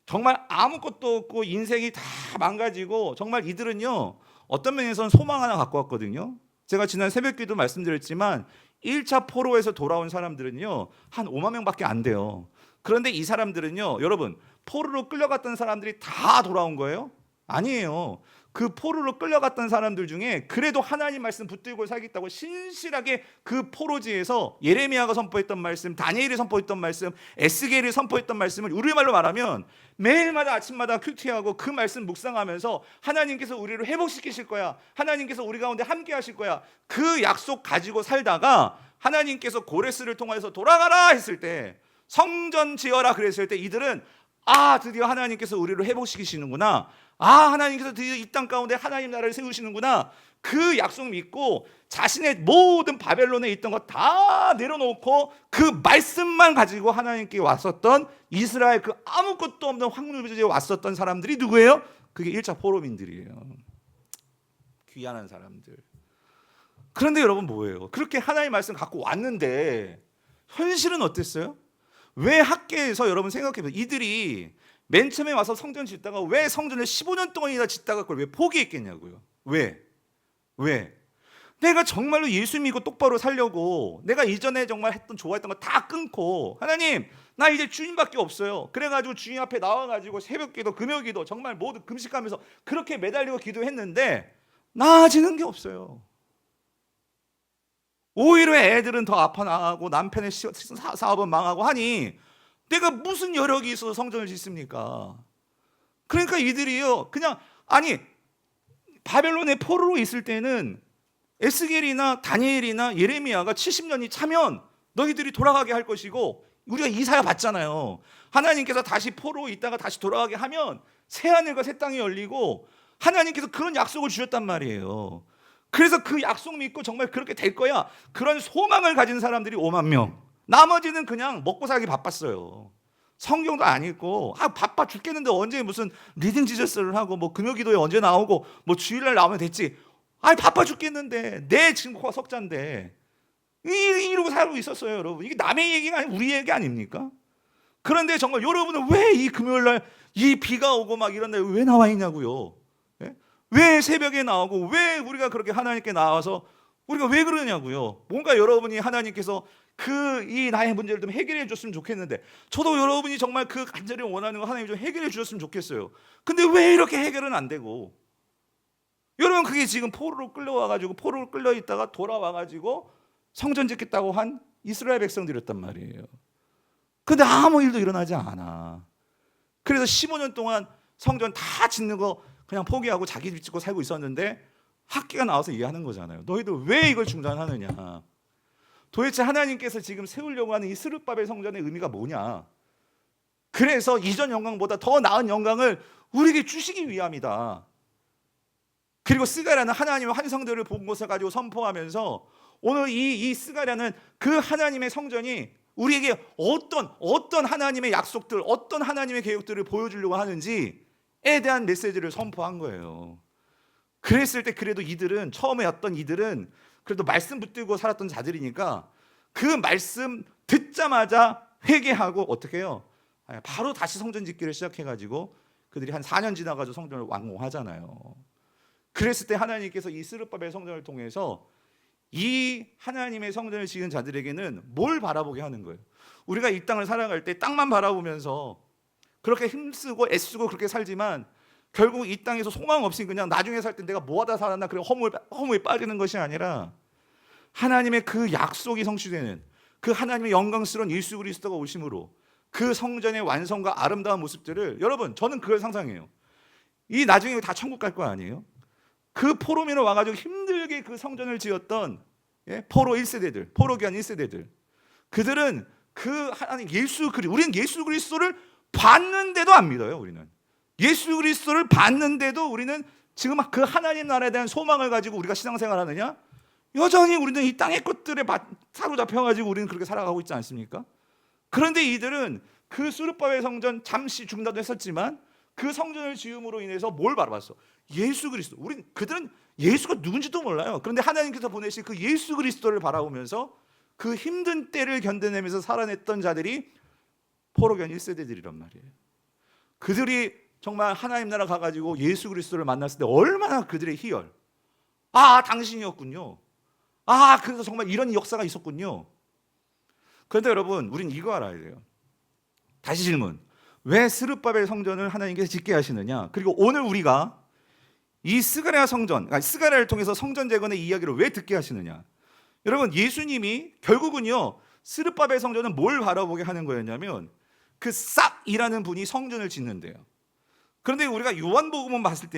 정말 아무것도 없고 인생이 다 망가지고, 정말 이들은요 어떤 면에서는 소망 하나 갖고 왔거든요. 제가 지난 새벽기도 말씀드렸지만 1차 포로에서 돌아온 사람들은요 한 5만 명밖에 안 돼요. 그런데 이 사람들은요, 여러분, 포로로 끌려갔던 사람들이 다 돌아온 거예요? 아니에요. 그 포로로 끌려갔던 사람들 중에 그래도 하나님 말씀 붙들고 살겠다고 신실하게 그 포로지에서 예레미야가 선포했던 말씀, 다니엘이 선포했던 말씀, 에스겔이 선포했던 말씀을 우리말로 말하면 매일마다 아침마다 큐티하고 그 말씀 묵상하면서 하나님께서 우리를 회복시키실 거야, 하나님께서 우리 가운데 함께 하실 거야, 그 약속 가지고 살다가 하나님께서 고레스를 통해서 돌아가라 했을 때, 성전 지어라 그랬을 때 이들은 드디어 하나님께서 우리를 회복시키시는구나, 하나님께서 드디어 이 땅 가운데 하나님 나라를 세우시는구나, 그 약속 믿고 자신의 모든 바벨론에 있던 것 다 내려놓고 그 말씀만 가지고 하나님께 왔었던 이스라엘, 그 아무것도 없는 황무지에 왔었던 사람들이 누구예요? 그게 1차 포로민들이에요. 귀한한 사람들. 그런데 여러분 뭐예요? 그렇게 하나님의 말씀 갖고 왔는데 현실은 어땠어요? 왜 학계에서, 여러분 생각해보세요. 이들이 맨 처음에 와서 성전 짓다가 왜 성전을 15년 동안이나 짓다가 그걸 왜 포기했겠냐고요. 왜? 내가 정말로 예수 믿고 똑바로 살려고 내가 이전에 정말 좋아했던 거 다 끊고, 하나님 나 이제 주님밖에 없어요, 그래가지고 주님 앞에 나와가지고 새벽기도 금요기도 정말 모두 금식하면서 그렇게 매달리고 기도했는데 나아지는 게 없어요. 오히려 애들은 더 아파 나가고 남편의 사업은 망하고 하니 내가 무슨 여력이 있어서 성전을 짓습니까? 그러니까 이들이요 그냥, 바벨론의 포로로 있을 때는 에스겔이나 다니엘이나 예레미야가 70년이 차면 너희들이 돌아가게 할 것이고, 우리가 이사야 봤잖아요. 하나님께서 다시 포로 있다가 다시 돌아가게 하면 새 하늘과 새 땅이 열리고 하나님께서 그런 약속을 주셨단 말이에요. 그래서 그 약속 믿고 정말 그렇게 될 거야, 그런 소망을 가진 사람들이 5만 명. 나머지는 그냥 먹고 살기 바빴어요. 성경도 안 읽고 바빠 죽겠는데 언제 무슨 리딩 지저스를 하고 뭐 금요기도에 언제 나오고 뭐 주일날 나오면 됐지. 바빠 죽겠는데 내 지금 코가 석자인데 이러고 살고 있었어요. 여러분, 이게 남의 얘기가 아니고 우리 얘기 아닙니까? 그런데 정말 여러분은 왜 이 금요일날 이 비가 오고 막 이런 날 왜 나와 있냐고요. 왜 새벽에 나오고 왜 우리가 그렇게 하나님께 나와서 우리가 왜 그러냐고요. 뭔가 여러분이 하나님께서 이 나의 문제를 좀 해결해 줬으면 좋겠는데, 저도 여러분이 정말 그 간절히 원하는 거 하나님 좀 해결해 주셨으면 좋겠어요. 근데 왜 이렇게 해결은 안 되고, 여러분 그게 지금 포로로 끌려와가지고 포로로 끌려 있다가 돌아와가지고 성전 짓겠다고 한 이스라엘 백성들이었단 말이에요. 근데 아무 일도 일어나지 않아. 그래서 15년 동안 성전 다 짓는 거 그냥 포기하고 자기 집 짓고 살고 있었는데 학기가 나와서 얘기하는 거잖아요. 너희들 왜 이걸 중단하느냐. 도대체 하나님께서 지금 세우려고 하는 이 스룹바벨 성전의 의미가 뭐냐. 그래서 이전 영광보다 더 나은 영광을 우리에게 주시기 위함이다. 그리고 스가랴는 하나님의 환상들을 본 것을 가지고 선포하면서 오늘 이 스가랴는 그 하나님의 성전이 우리에게 어떤 하나님의 약속들, 어떤 하나님의 계획들을 보여주려고 하는지에 대한 메시지를 선포한 거예요. 그랬을 때 그래도 이들은, 처음에 왔던 이들은 그래도 말씀 붙들고 살았던 자들이니까 그 말씀 듣자마자 회개하고 어떻게 해요? 바로 다시 성전 짓기를 시작해가지고 그들이 한 4년 지나가지고 성전을 완공하잖아요. 그랬을 때 하나님께서 이 스룹바벨 성전을 통해서 이 하나님의 성전을 지은 자들에게는 뭘 바라보게 하는 거예요? 우리가 이 땅을 살아갈 때 땅만 바라보면서 그렇게 힘쓰고 애쓰고 그렇게 살지만 결국 이 땅에서 소망 없이 그냥 나중에 살 때 내가 뭐하다 살았나 그래 허무에 빠지는 것이 아니라 하나님의 그 약속이 성취되는 그 하나님의 영광스러운 예수 그리스도가 오심으로 그 성전의 완성과 아름다운 모습들을, 여러분 저는 그걸 상상해요. 이 나중에 다 천국 갈 거 아니에요? 그 포로민을 와가지고 힘들게 그 성전을 지었던 포로 1세대들, 포로기한 1세대들, 그들은 그 하나님 우리는 예수 그리스도를 봤는데도 안 믿어요. 우리는 예수 그리스도를 봤는데도 우리는 지금 그 하나님 나라에 대한 소망을 가지고 우리가 신앙생활하느냐? 여전히 우리는 이 땅의 것들에 사로잡혀가지고 우리는 그렇게 살아가고 있지 않습니까? 그런데 이들은 그 스룹바벨 성전 잠시 중단도 했었지만 그 성전을 지음으로 인해서 뭘 바라봤어? 예수 그리스도. 그들은 예수가 누군지도 몰라요. 그런데 하나님께서 보내신 그 예수 그리스도를 바라보면서 그 힘든 때를 견뎌내면서 살아냈던 자들이 포로견 1세대들이란 말이에요. 그들이 정말 하나님 나라 가가지고 예수 그리스도를 만났을 때 얼마나 그들의 희열, 당신이었군요. 그래서 정말 이런 역사가 있었군요. 그런데 여러분, 우린 이거 알아야 돼요. 다시 질문, 왜 스룹바벨 성전을 하나님께서 짓게 하시느냐? 그리고 오늘 우리가 이 스가랴 성전, 스가랴를 통해서 성전 재건의 이야기를 왜 듣게 하시느냐? 여러분, 예수님이 결국은요 스룹바벨 성전은 뭘 바라보게 하는 거였냐면 그 싹이라는 분이 성전을 짓는데요. 그런데 우리가 요한복음만 봤을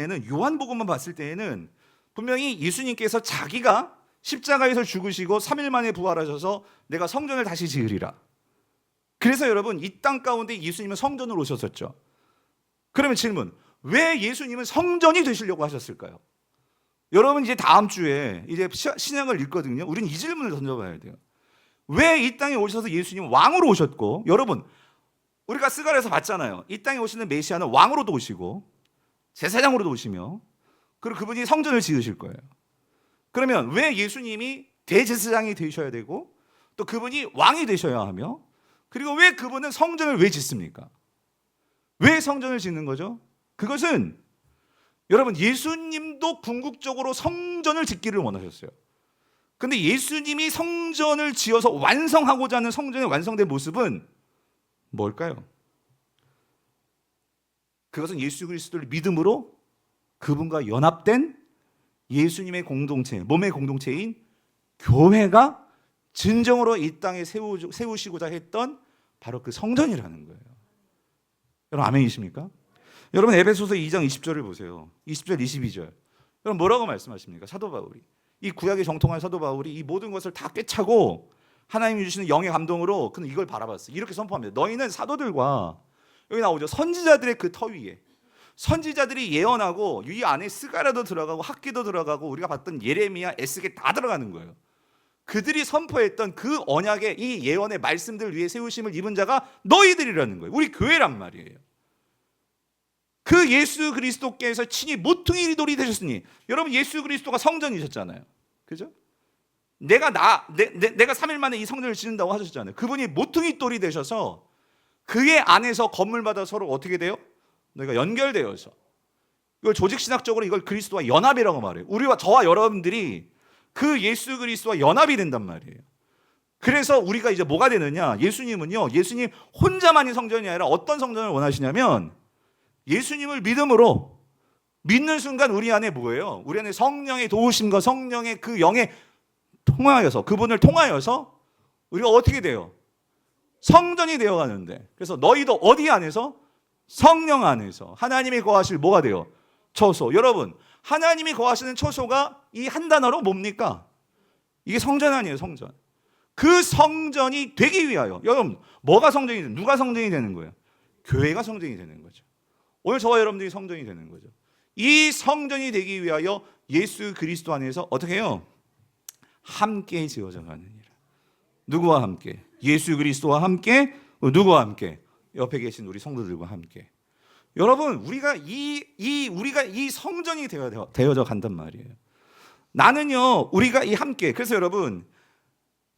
때에는 분명히 예수님께서 자기가 십자가에서 죽으시고 3일 만에 부활하셔서 내가 성전을 다시 지으리라. 그래서 여러분, 이 땅 가운데 예수님은 성전으로 오셨었죠. 그러면 질문, 왜 예수님은 성전이 되시려고 하셨을까요? 여러분, 이제 다음 주에 이제 신약을 읽거든요. 우리는 이 질문을 던져봐야 돼요. 왜 이 땅에 오셔서 예수님은 왕으로 오셨고, 여러분 우리가 스가랴에서 봤잖아요. 이 땅에 오시는 메시아는 왕으로도 오시고 제사장으로도 오시며, 그리고 그분이 성전을 지으실 거예요. 그러면 왜 예수님이 대제사장이 되셔야 되고 또 그분이 왕이 되셔야 하며, 그리고 왜 그분은 성전을 왜 짓습니까? 왜 성전을 짓는 거죠? 그것은 여러분, 예수님도 궁극적으로 성전을 짓기를 원하셨어요. 근데 예수님이 성전을 지어서 완성하고자 하는 성전의 완성된 모습은 뭘까요? 그것은 예수 그리스도를 믿음으로 그분과 연합된 예수님의 공동체, 몸의 공동체인 교회가 진정으로 이 땅에 세우시고자 했던 바로 그 성전이라는 거예요. 여러분, 아멘이십니까? 여러분, 에베소서 2장 20절을 보세요. 20절, 22절. 여러분, 뭐라고 말씀하십니까? 사도 바울이, 이 구약에 정통한 사도 바울이 이 모든 것을 다 꿰차고 하나님이 주시는 영의 감동으로 그는 이걸 바라봤어요. 이렇게 선포합니다. 너희는 사도들과, 여기 나오죠, 선지자들의 그 터 위에, 선지자들이 예언하고 이 안에 스가랴도 들어가고 학기도 들어가고 우리가 봤던 예레미야, 에스겔 다 들어가는 거예요. 그들이 선포했던 그 언약의 이 예언의 말씀들 위에 세우심을 입은 자가 너희들이라는 거예요. 우리 교회란 말이에요. 그 예수 그리스도께서 친히 모퉁이 돌이 되셨으니, 여러분 예수 그리스도가 성전이셨잖아요. 그죠? 내가 3일 만에 이 성전을 짓는다고 하셨잖아요. 그분이 모퉁이 돌이 되셔서 그의 안에서 건물마다 서로 어떻게 돼요? 너희가 연결되어서, 이걸 조직신학적으로 이걸 그리스도와 연합이라고 말해요. 저와 여러분들이 그 예수 그리스도와 연합이 된단 말이에요. 그래서 우리가 이제 뭐가 되느냐? 예수님은요, 예수님 혼자만이 성전이 아니라 어떤 성전을 원하시냐면 예수님을 믿음으로 믿는 순간 우리 안에 뭐예요? 우리 안에 성령의 도우심과 성령의 그 영에 통하여서, 그분을 통하여서 우리가 어떻게 돼요? 성전이 되어가는데, 그래서 너희도 어디 안에서? 성령 안에서 하나님이 거하실 뭐가 돼요? 처소. 여러분, 하나님이 거하시는 처소가 이 한 단어로 뭡니까? 이게 성전 아니에요, 성전. 그 성전이 되기 위하여, 여러분 뭐가 성전이 되는, 누가 성전이 되는 거예요? 교회가 성전이 되는 거죠. 오늘 저와 여러분들이 성전이 되는 거죠. 이 성전이 되기 위하여 예수 그리스도 안에서 어떻게 해요? 함께 지어져 가느니라. 누구와 함께? 예수 그리스도와 함께. 누구와 함께? 옆에 계신 우리 성도들과 함께. 여러분, 우리가 이 성전이 되어져 간단 말이에요. 나는요, 우리가 이 함께. 그래서 여러분,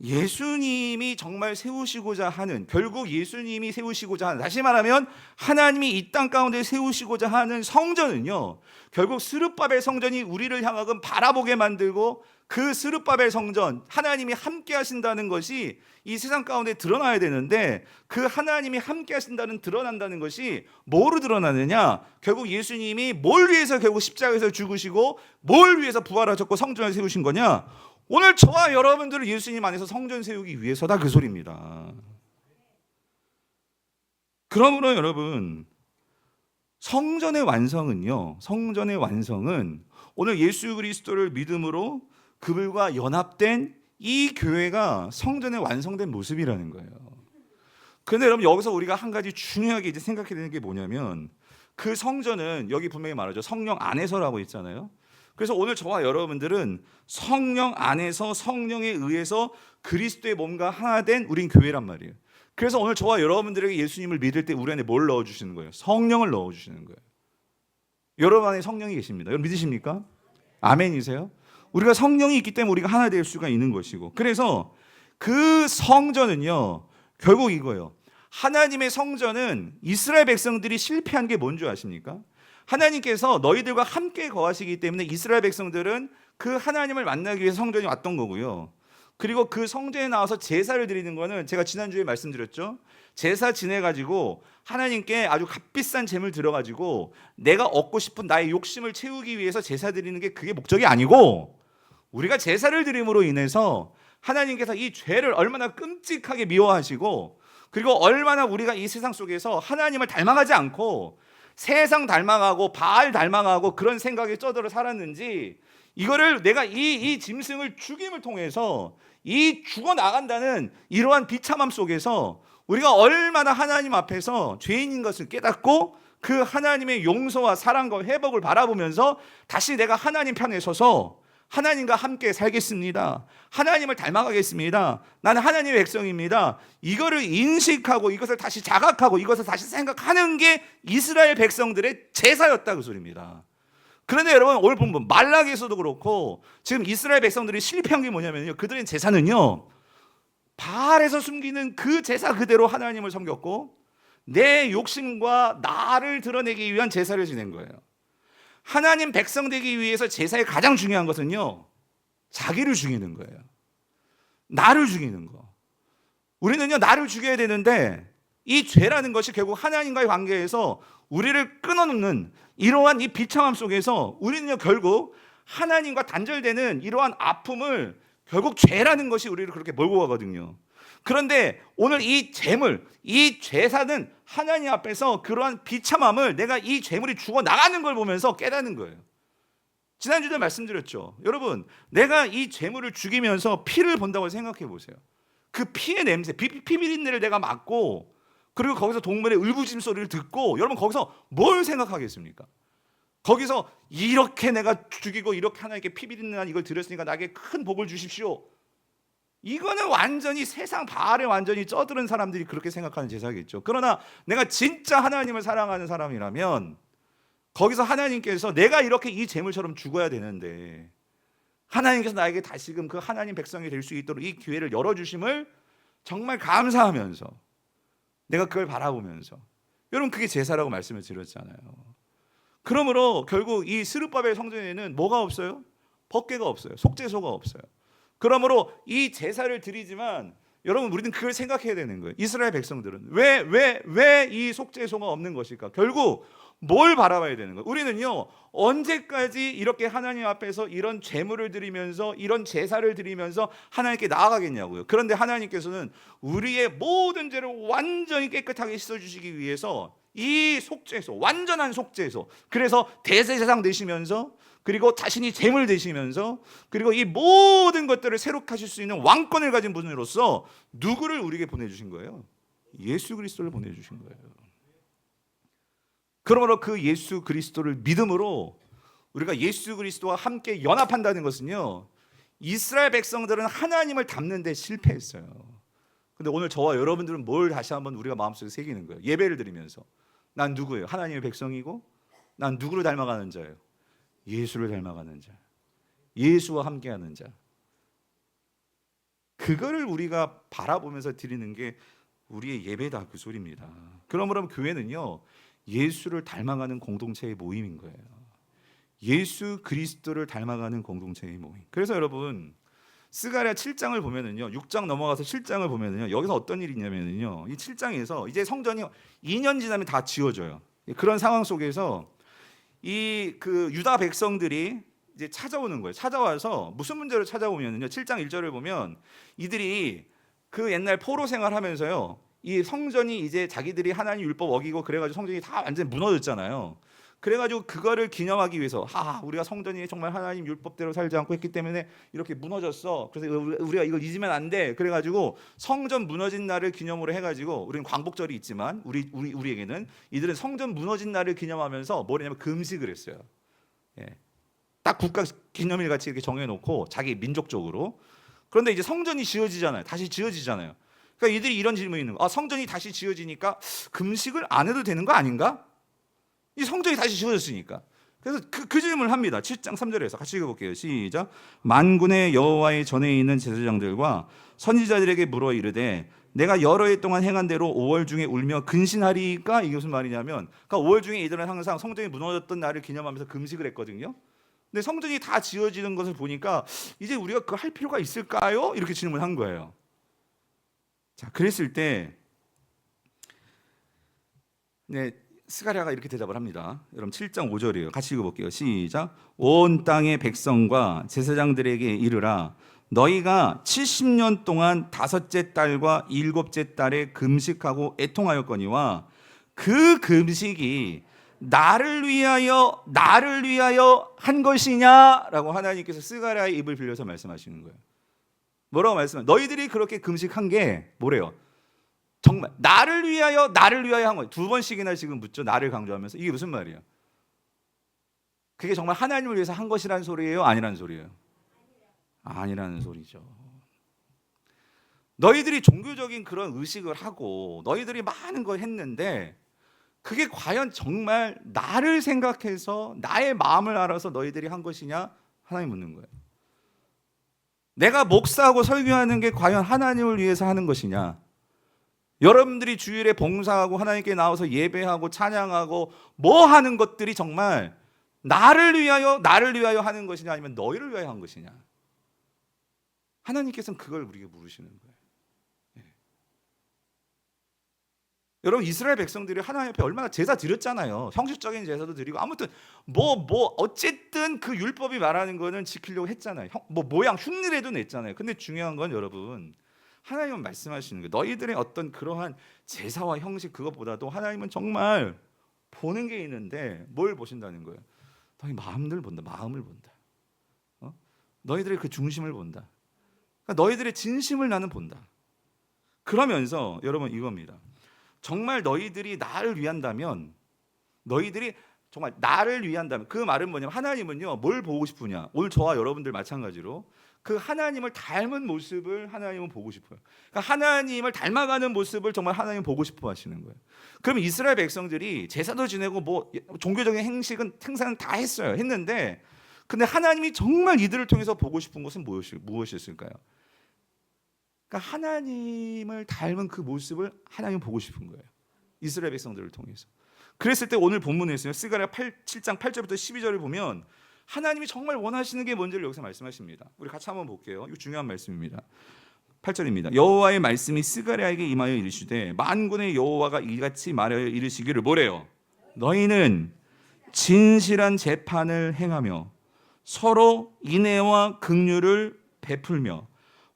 예수님이 정말 세우시고자 하는, 결국 예수님이 세우시고자 하는, 다시 말하면 하나님이 이 땅 가운데 세우시고자 하는 성전은요, 결국 스룹바벨 성전이 우리를 향하여 바라보게 만들고, 그 스룹바벨 성전, 하나님이 함께 하신다는 것이 이 세상 가운데 드러나야 되는데, 그 하나님이 함께 하신다는, 드러난다는 것이 뭐로 드러나느냐? 결국 예수님이 뭘 위해서 결국 십자가에서 죽으시고 뭘 위해서 부활하셨고 성전을 세우신 거냐? 오늘 저와 여러분들을 예수님 안에서 성전 세우기 위해서다, 그 소리입니다. 그러므로 여러분, 성전의 완성은요, 성전의 완성은 오늘 예수 그리스도를 믿음으로 그들과 연합된 이 교회가 성전의 완성된 모습이라는 거예요. 그런데 여러분, 여기서 우리가 한 가지 중요하게 이제 생각해야 되는 게 뭐냐면, 그 성전은 여기 분명히 말하죠. 성령 안에서라고 있잖아요. 그래서 오늘 저와 여러분들은 성령 안에서 성령에 의해서 그리스도의 몸과 하나 된 우린 교회란 말이에요. 그래서 오늘 저와 여러분들에게 예수님을 믿을 때 우리 안에 뭘 넣어주시는 거예요? 성령을 넣어주시는 거예요. 여러분 안에 성령이 계십니다. 여러분 믿으십니까? 아멘이세요? 우리가 성령이 있기 때문에 우리가 하나 될 수가 있는 것이고, 그래서 그 성전은요, 결국 이거예요. 하나님의 성전은 이스라엘 백성들이 실패한 게 뭔 줄 아십니까? 하나님께서 너희들과 함께 거하시기 때문에 이스라엘 백성들은 그 하나님을 만나기 위해서 성전에 왔던 거고요. 그리고 그 성전에 나와서 제사를 드리는 거는 제가 지난주에 말씀드렸죠. 제사 지내가지고 하나님께 아주 값비싼 재물 들어가지고 내가 얻고 싶은 나의 욕심을 채우기 위해서 제사 드리는 게 그게 목적이 아니고, 우리가 제사를 드림으로 인해서 하나님께서 이 죄를 얼마나 끔찍하게 미워하시고, 그리고 얼마나 우리가 이 세상 속에서 하나님을 닮아가지 않고 세상 닮아가고 바알 닮아가고 그런 생각에 쩌들어 살았는지, 이거를 내가 이 짐승을 죽임을 통해서 이 죽어나간다는 이러한 비참함 속에서 우리가 얼마나 하나님 앞에서 죄인인 것을 깨닫고 그 하나님의 용서와 사랑과 회복을 바라보면서 다시 내가 하나님 편에 서서 하나님과 함께 살겠습니다. 하나님을 닮아가겠습니다. 나는 하나님의 백성입니다. 이거를 인식하고 이것을 다시 자각하고 이것을 다시 생각하는 게 이스라엘 백성들의 제사였다, 그 소리입니다. 그런데 여러분, 오늘 보면 말라기에서도 그렇고 지금 이스라엘 백성들이 실패한 게 뭐냐면요, 그들의 제사는요, 바알에서 숨기는 그 제사 그대로 하나님을 섬겼고 내 욕심과 나를 드러내기 위한 제사를 지낸 거예요. 하나님 백성 되기 위해서 제사의 가장 중요한 것은요, 자기를 죽이는 거예요. 나를 죽이는 거. 우리는요, 나를 죽여야 되는데 이 죄라는 것이 결국 하나님과의 관계에서 우리를 끊어놓는 이러한 이 비참함 속에서 우리는요, 결국 하나님과 단절되는 이러한 아픔을 결국 죄라는 것이 우리를 그렇게 몰고 가거든요. 그런데 오늘 이 재물, 이 제사는 하나님 앞에서 그러한 비참함을 내가 이 재물이 죽어 나가는 걸 보면서 깨닫는 거예요. 지난주에 말씀드렸죠. 여러분, 내가 이 재물을 죽이면서 피를 본다고 생각해 보세요. 그 피의 냄새, 피 비린내를 내가 맡고, 그리고 거기서 동물의 울부짖음 소리를 듣고, 여러분 거기서 뭘 생각하겠습니까? 거기서 이렇게 내가 죽이고 이렇게 하나님께 피 비린내 난 이걸 드렸으니까 나에게 큰 복을 주십시오. 이거는 완전히 세상 바알에 완전히 쩌들은 사람들이 그렇게 생각하는 제사겠죠. 그러나 내가 진짜 하나님을 사랑하는 사람이라면 거기서 하나님께서 내가 이렇게 이 재물처럼 죽어야 되는데 하나님께서 나에게 다시금 그 하나님 백성이 될 수 있도록 이 기회를 열어주심을 정말 감사하면서 내가 그걸 바라보면서, 여러분 그게 제사라고 말씀을 드렸잖아요. 그러므로 결국 이 스룹바벨 성전에는 뭐가 없어요? 법궤가 없어요. 속죄소가 없어요. 그러므로 이 제사를 드리지만 여러분 우리는 그걸 생각해야 되는 거예요. 이스라엘 백성들은 왜 이 속죄소가 없는 것일까? 결국 뭘 바라봐야 되는 거예요? 우리는요, 언제까지 이렇게 하나님 앞에서 이런 제물을 드리면서 이런 제사를 드리면서 하나님께 나아가겠냐고요. 그런데 하나님께서는 우리의 모든 죄를 완전히 깨끗하게 씻어주시기 위해서 이 속죄소, 완전한 속죄소, 그래서 대제사장 되시면서 그리고 자신이 제물 되시면서 그리고 이 모든 것들을 새롭게 하실 수 있는 왕권을 가진 분으로서 누구를 우리에게 보내주신 거예요? 예수 그리스도를 보내주신 거예요. 그러므로 그 예수 그리스도를 믿음으로 우리가 예수 그리스도와 함께 연합한다는 것은요, 이스라엘 백성들은 하나님을 닮는 데 실패했어요. 근데 오늘 저와 여러분들은 뭘 다시 한번 우리가 마음속에 새기는 거예요. 예배를 드리면서 난 누구예요? 하나님의 백성이고 난 누구를 닮아가는 자예요? 예수를 닮아가는 자, 예수와 함께하는 자. 그거를 우리가 바라보면서 드리는 게 우리의 예배다, 그 소리입니다. 그러므로 교회는요, 예수를 닮아가는 공동체의 모임인 거예요. 예수 그리스도를 닮아가는 공동체의 모임. 그래서 여러분, 스가랴 7장을 보면은요, 6장 넘어가서 7장을 보면은요, 여기서 어떤 일이 있냐면은요, 이 7장에서 이제 성전이 2년 지나면 다 지어져요. 그런 상황 속에서 이 그 유다 백성들이 이제 찾아오는 거예요. 찾아와서 무슨 문제로 찾아오면은요, 7장 1절을 보면 이들이 그 옛날 포로 생활하면서요, 이 성전이 이제 자기들이 하나님 율법 어기고 그래가지고 성전이 다 완전히 무너졌잖아요. 그래가지고 그거를 기념하기 위해서 우리가 성전이 정말 하나님 율법대로 살지 않고 했기 때문에 이렇게 무너졌어. 그래서 우리가 이걸 잊으면 안 돼. 그래가지고 성전 무너진 날을 기념으로 해가지고 우리는 광복절이 있지만 우리에게는 이들은 성전 무너진 날을 기념하면서 뭐냐면 금식을 했어요. 예. 딱 국가 기념일 같이 이렇게 정해놓고 자기 민족적으로. 그런데 이제 성전이 지어지잖아요. 다시 지어지잖아요. 그러니까 이들이 이런 질문이 있는 거예요. 성전이 다시 지어지니까 금식을 안 해도 되는 거 아닌가? 이 성전이 다시 지어졌으니까. 그래서 그 질문을 합니다. 7장 3절에서 같이 읽어볼게요. 시작. 만군의 여호와의 전에 있는 제사장들과 선지자들에게 물어 이르되 내가 여러 해 동안 행한 대로 5월 중에 울며 근신하리까? 이게 무슨 말이냐면, 그러니까 5월 중에 이들은 항상 성전이 무너졌던 날을 기념하면서 금식을 했거든요. 근데 성전이 다 지어지는 것을 보니까 이제 우리가 그거 할 필요가 있을까요? 이렇게 질문한 거예요. 자, 그랬을 때 스가랴가 이렇게 대답을 합니다. 여러분 7장 5절이에요. 같이 읽어볼게요. 시작. 온 땅의 백성과 제사장들에게 이르라. 너희가 70년 동안 다섯째 달과 일곱째 달에 금식하고 애통하였거니와 그 금식이 나를 위하여 한 것이냐라고 하나님께서 스가랴의 입을 빌려서 말씀하시는 거예요. 뭐라고 말씀하세요? 너희들이 그렇게 금식한 게 뭐래요? 정말 나를 위하여 한 거예요. 두 번씩이나 지금 묻죠. 나를 강조하면서. 이게 무슨 말이에요? 그게 정말 하나님을 위해서 한 것이라는 소리예요? 아니라는 소리예요? 아니라는 소리죠. 너희들이 종교적인 그런 의식을 하고 너희들이 많은 걸 했는데 그게 과연 정말 나를 생각해서 나의 마음을 알아서 너희들이 한 것이냐? 하나님 묻는 거예요. 내가 목사하고 설교하는 게 과연 하나님을 위해서 하는 것이냐? 여러분들이 주일에 봉사하고 하나님께 나와서 예배하고 찬양하고 뭐 하는 것들이 정말 나를 위하여 하는 것이냐, 아니면 너희를 위하여 한 것이냐? 하나님께서는 그걸 우리에게 물으시는 거예요. 예. 여러분, 이스라엘 백성들이 하나님 앞에 얼마나 제사 드렸잖아요. 형식적인 제사도 드리고, 아무튼 어쨌든 그 율법이 말하는 거는 지키려고 했잖아요. 뭐 모양 흉내라도 냈잖아요. 근데 중요한 건 여러분, 하나님은 말씀하시는 거예요. 너희들의 어떤 그러한 제사와 형식, 그것보다도 하나님은 정말 보는 게 있는데 뭘 보신다는 거예요? 너희 마음을 본다. 마음을 본다. 너희들의 그 중심을 본다. 그러니까 너희들의 진심을 나는 본다. 그러면서 여러분 이겁니다. 정말 너희들이 나를 위한다면, 그 말은 뭐냐면, 하나님은요 뭘 보고 싶으냐? 오늘 저와 여러분들 마찬가지로 그 하나님을 닮은 모습을 하나님은 보고 싶어요. 그러니까 하나님을 닮아가는 모습을 정말 하나님은 보고 싶어 하시는 거예요. 그럼 이스라엘 백성들이 제사도 지내고 뭐 종교적인 행사는 다 했는데 근데 하나님이 정말 이들을 통해서 보고 싶은 것은 무엇이었을까요? 그러니까 하나님을 닮은 그 모습을 하나님은 보고 싶은 거예요. 이스라엘 백성들을 통해서. 그랬을 때 오늘 본문에서요, 스가랴 7장 8절부터 12절을 보면 하나님이 정말 원하시는 게 뭔지를 여기서 말씀하십니다. 우리 같이 한번 볼게요. 이거 중요한 말씀입니다. 8절입니다. 여호와의 말씀이 스가랴에게 임하여 이르시되 만군의 여호와가 이같이 말하여 이르시기를 뭐래요? 너희는 진실한 재판을 행하며 서로 인애와 긍휼을 베풀며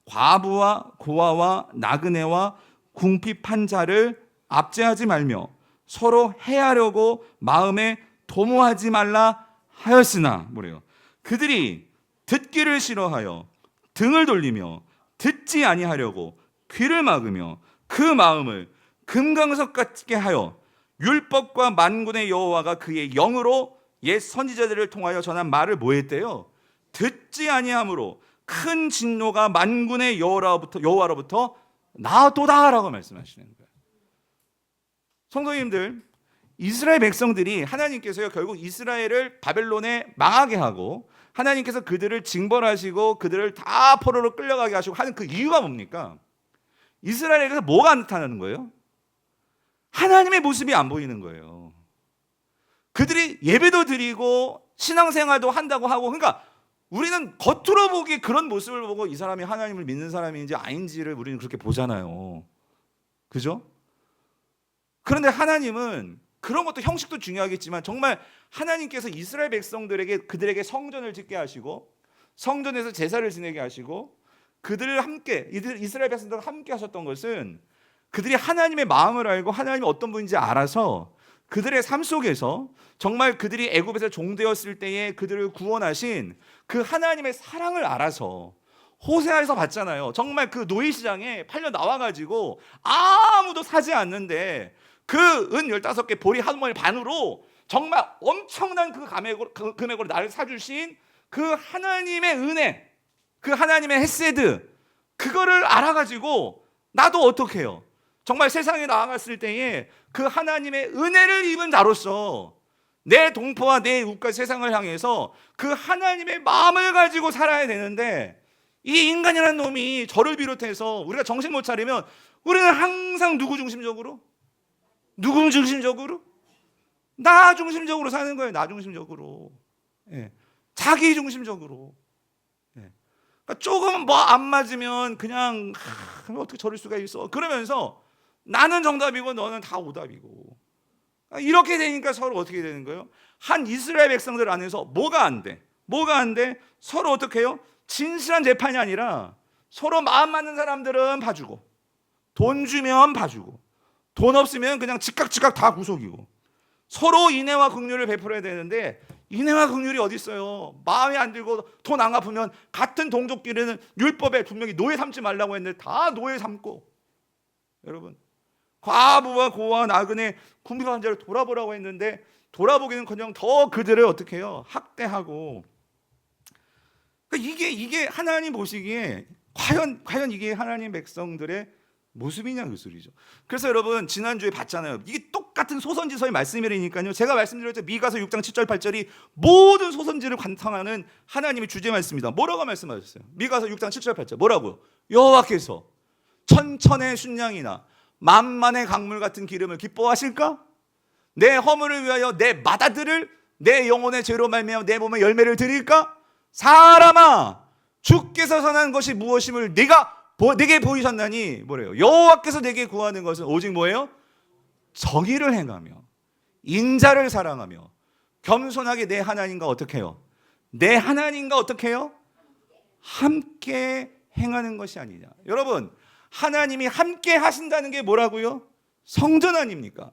과부와 고아와 나그네와 궁핍한 자를 압제하지 말며 서로 해하려고 마음에 도모하지 말라 하였으나 뭐래요? 그들이 듣기를 싫어하여 등을 돌리며 듣지 아니하려고 귀를 막으며 그 마음을 금강석 같게 하여 율법과 만군의 여호와가 그의 영으로 옛 선지자들을 통하여 전한 말을 뭐 했대요? 듣지 아니함으로 큰 진노가 만군의 여호와로부터 나도다라고 말씀하시는 거예요. 성도님들, 이스라엘 백성들이 하나님께서요 결국 이스라엘을 바벨론에 망하게 하고 하나님께서 그들을 징벌하시고 그들을 다 포로로 끌려가게 하시고 하는 그 이유가 뭡니까? 이스라엘에서 뭐가 나타나는 거예요? 하나님의 모습이 안 보이는 거예요. 그들이 예배도 드리고 신앙생활도 한다고 하고, 그러니까 우리는 겉으로 보기에 그런 모습을 보고 이 사람이 하나님을 믿는 사람인지 아닌지를 우리는 그렇게 보잖아요. 그죠? 그런데 하나님은 그런 것도 형식도 중요하겠지만 정말 하나님께서 이스라엘 백성들에게 그들에게 성전을 짓게 하시고 성전에서 제사를 지내게 하시고 그들을 함께 이스라엘 백성들과 함께 하셨던 것은 그들이 하나님의 마음을 알고 하나님이 어떤 분인지 알아서 그들의 삶 속에서 정말 그들이 애굽에서 종되었을 때에 그들을 구원하신 그 하나님의 사랑을 알아서, 호세아에서 봤잖아요. 정말 그 노예시장에 팔려 나와가지고 아무도 사지 않는데 그 은 15개 보리 한 번 반으로 정말 엄청난 그 금액으로 나를 사주신 그 하나님의 은혜, 그 하나님의 헤세드, 그거를 알아가지고 나도 어떻게 해요? 정말 세상에 나아갔을 때에 그 하나님의 은혜를 입은 자로서 내 동포와 내 이웃과 세상을 향해서 그 하나님의 마음을 가지고 살아야 되는데, 이 인간이라는 놈이 저를 비롯해서 우리가 정신 못 차리면 우리는 항상 누구 중심적으로? 누구 중심적으로? 나 중심적으로 사는 거예요. 나 중심적으로. 예. 자기 중심적으로. 예. 그러니까 조금 뭐 안 맞으면 그냥 어떻게 저럴 수가 있어? 그러면서 나는 정답이고 너는 다 오답이고. 이렇게 되니까 서로 어떻게 되는 거예요? 한 이스라엘 백성들 안에서 뭐가 안 돼? 뭐가 안 돼? 서로 어떻게 해요? 진실한 재판이 아니라 서로 마음 맞는 사람들은 봐주고, 돈 주면 봐주고, 돈 없으면 그냥 즉각 다 구속이고, 서로 인애와 긍휼을 베풀어야 되는데 인애와 긍휼이 어디 있어요? 마음에 안 들고 돈 안 갚으면 같은 동족끼리는 율법에 분명히 노예 삼지 말라고 했는데 다 노예 삼고, 여러분 과부와 고와 나그네 군비가 환자를 돌아보라고 했는데 돌아보기는커녕 더 그들을 어떻게 해요? 학대하고. 그러니까 이게 하나님 보시기에 과연 이게 하나님 백성들의 모습이냐 그 소리죠. 그래서 여러분 지난주에 봤잖아요. 이게 똑같은 소선지서의 말씀이라니까요. 제가 말씀드렸죠. 미가서 6장 7절 8절이 모든 소선지를 관통하는 하나님의 주제 말씀입니다. 뭐라고 말씀하셨어요? 미가서 6장 7절 8절 뭐라고요? 여호와께서 천천의 순양이나 만만의 강물 같은 기름을 기뻐하실까? 내 허물을 위하여 내 맏아들을 내 영혼의 죄로 말미암아 내 몸에 열매를 드릴까? 사람아, 주께서 선한 것이 무엇임을 내게 보이셨나니 뭐래요? 여호와께서 내게 구하는 것은 오직 뭐예요? 정의를 행하며 인자를 사랑하며 겸손하게 내 하나님과 어떻게 해요? 내 하나님과 어떻게 해요? 함께 행하는 것이 아니냐. 여러분, 하나님이 함께 하신다는 게 뭐라고요? 성전 아닙니까?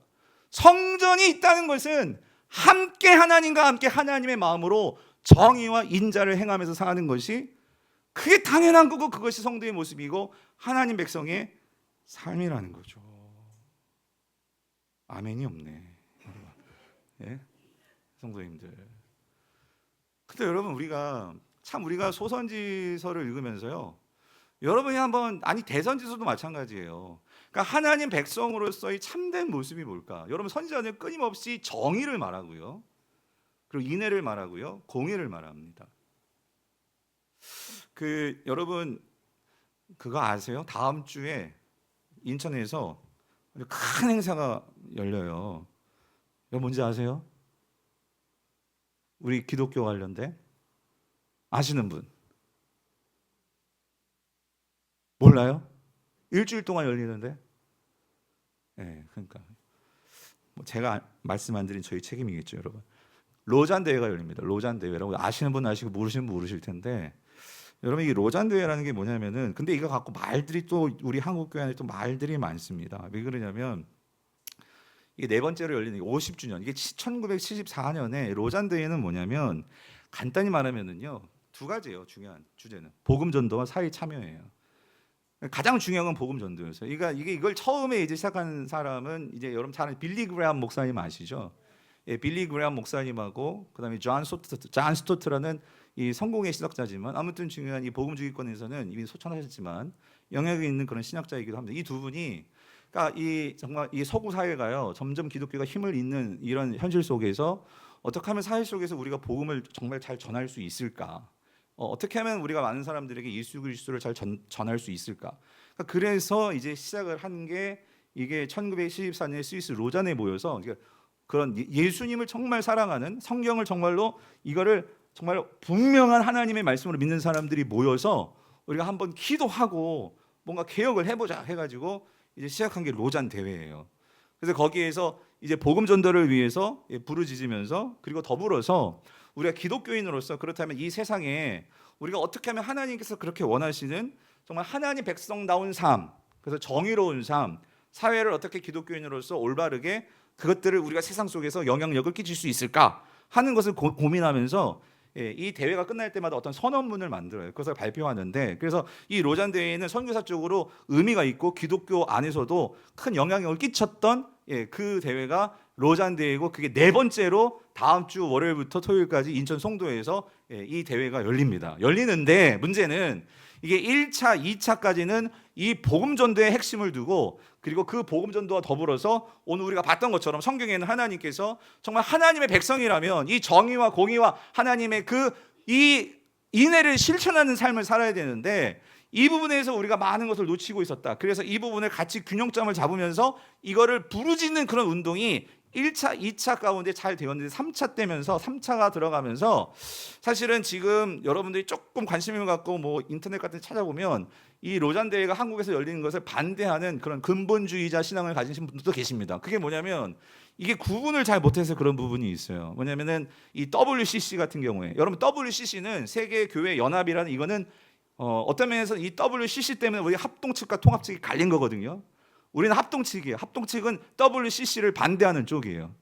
성전이 있다는 것은 함께 하나님과 함께 하나님의 마음으로 정의와 인자를 행하면서 사는 것이 그게 당연한 거고 그것이 성도의 모습이고 하나님 백성의 삶이라는 거죠. 아멘이 없네. 예? 성도님들. 근데 여러분 우리가 소선지서를 읽으면서요. 여러분이 한번 대선지서도 마찬가지예요. 그러니까 하나님 백성으로서의 참된 모습이 뭘까? 여러분 선지자는 끊임없이 정의를 말하고요. 그리고 인애를 말하고요. 공의를 말합니다. 여러분 그거 아세요? 다음 주에 인천에서 큰 행사가 열려요. 이거 뭔지 아세요? 우리 기독교 관련된 아시는 분? 몰라요? 일주일 동안 열리는데. 네, 그러니까 제가 말씀 안 드린 저희 책임이겠죠, 여러분. 로잔 대회가 열립니다. 로잔 대회라고 아시는 분 아시고 모르시는 분 모르실 텐데, 여러분 이 로잔 대회라는 게 뭐냐면은, 근데 이거 갖고 말들이 또 우리 한국 교회 안에 또 말들이 많습니다. 왜 그러냐면 이게 네 번째로 열리는 50주년. 이게 1974년에 로잔 대회는 뭐냐면 간단히 말하면은요 두 가지예요. 중요한 주제는 복음 전도와 사회 참여예요. 가장 중요한 건 복음 전도였어요. 그러니까 이걸 처음에 이제 시작한 사람은 이제 여러분 잘 아는 빌리 그레함 목사님 아시죠? 예, 빌리 그레함 목사님하고 그다음에 존 스토트라는 이 성공의 신학자지만 아무튼 중요한 이 복음 주기권에서는 이미 소천하셨지만 영향이 있는 그런 신학자이기도 합니다. 이 두 분이 그러니까 이 정말 이 서구 사회가요 점점 기독교가 힘을 잃는 이런 현실 속에서 어떻게 하면 사회 속에서 우리가 복음을 정말 잘 전할 수 있을까? 어떻게 하면 우리가 많은 사람들에게 예수 그리스도를 잘 전할 수 있을까? 그러니까 그래서 이제 시작을 한 게 이게 1914년에 스위스 로잔에 모여서 그런 예수님을 정말 사랑하는 성경을 정말로 이거를 정말 분명한 하나님의 말씀으로 믿는 사람들이 모여서 우리가 한번 기도하고 뭔가 개혁을 해보자 해가지고 이제 시작한 게 로잔 대회예요. 그래서 거기에서 이제 복음 전도를 위해서 부르짖으면서 그리고 더불어서 우리가 기독교인으로서 그렇다면 이 세상에 우리가 어떻게 하면 하나님께서 그렇게 원하시는 정말 하나님 백성다운 삶, 그래서 정의로운 삶, 사회를 어떻게 기독교인으로서 올바르게 그것들을 우리가 세상 속에서 영향력을 끼칠 수 있을까 하는 것을 고민하면서 이 대회가 끝날 때마다 어떤 선언문을 만들어요. 그것을 발표하는데 그래서 이 로잔 대회는 선교사적으로 의미가 있고 기독교 안에서도 큰 영향력을 끼쳤던 그 대회가 로잔 대회고 그게 네 번째로 다음 주 월요일부터 토요일까지 인천 송도에서 이 대회가 열립니다. 열리는데 문제는 이게 1차, 2차까지는 이 복음 전도의 핵심을 두고 그리고 그 복음 전도와 더불어서 오늘 우리가 봤던 것처럼 성경에는 하나님께서 정말 하나님의 백성이라면 이 정의와 공의와 하나님의 이 인애를 실천하는 삶을 살아야 되는데 이 부분에서 우리가 많은 것을 놓치고 있었다. 그래서 이 부분을 같이 균형점을 잡으면서 이거를 부르짖는 그런 운동이 1차, 2차 가운데 잘 되었는데 3차 때면서 3차가 들어가면서 사실은 지금 여러분들이 조금 관심을 갖고 뭐 인터넷 같은 데 찾아보면 이 로잔 대회가 한국에서 열리는 것을 반대하는 그런 근본주의자 신앙을 가지신 분들도 계십니다. 그게 뭐냐면 이게 구분을 잘 못해서 그런 부분이 있어요. 뭐냐면은 이 WCC 같은 경우에 여러분 WCC는 세계 교회 연합이라는 이거는 어떤 면에서 이 WCC 때문에 우리 합동 측과 통합 측이 갈린 거거든요. 우리는 합동 측이에요. 합동 측은 WCC를 반대하는 쪽이에요.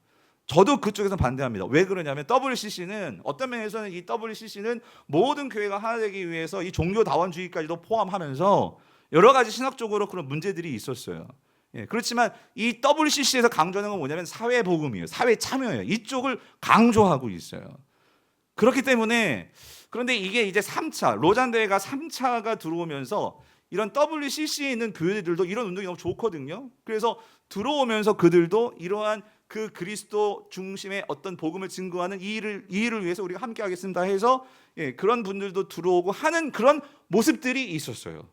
저도 그쪽에서 반대합니다. 왜 그러냐면 WCC는 어떤 면에서는 이 WCC는 모든 교회가 하나 되기 위해서 이 종교다원주의까지도 포함하면서 여러 가지 신학적으로 그런 문제들이 있었어요. 그렇지만 이 WCC에서 강조하는 건 뭐냐면 사회 복음이에요. 사회 참여예요. 이쪽을 강조하고 있어요. 그렇기 때문에 그런데 이게 이제 3차 로잔 대회가 3차가 들어오면서 이런 WCC에 있는 교회들도 이런 운동이 너무 좋거든요. 그래서 들어오면서 그들도 이러한 그 그리스도 중심의 어떤 복음을 증거하는 이 일을 위해서 우리가 함께 하겠습니다 해서 그런 분들도 들어오고 하는 그런 모습들이 있었어요.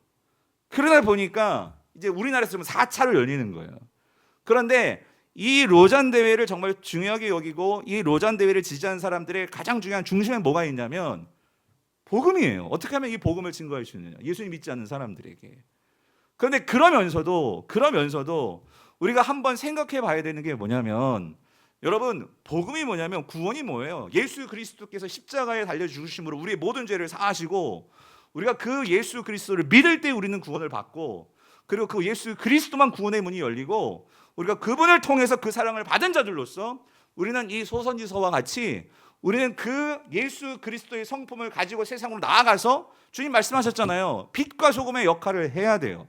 그러다 보니까 이제 우리나라에서 4차로 열리는 거예요. 그런데 이 로잔 대회를 정말 중요하게 여기고 이 로잔 대회를 지지하는 사람들의 가장 중요한 중심에 뭐가 있냐면 복음이에요. 어떻게 하면 이 복음을 증거할 수 있느냐? 예수님 믿지 않는 사람들에게. 그런데 그러면서도 우리가 한번 생각해 봐야 되는 게 뭐냐면 여러분 복음이 뭐냐면 구원이 뭐예요? 예수 그리스도께서 십자가에 달려 죽으심으로 우리의 모든 죄를 사하시고 우리가 그 예수 그리스도를 믿을 때 우리는 구원을 받고 그리고 그 예수 그리스도만 구원의 문이 열리고 우리가 그분을 통해서 그 사랑을 받은 자들로서 우리는 이 소선지서와 같이 우리는 그 예수 그리스도의 성품을 가지고 세상으로 나아가서 주님 말씀하셨잖아요. 빛과 소금의 역할을 해야 돼요.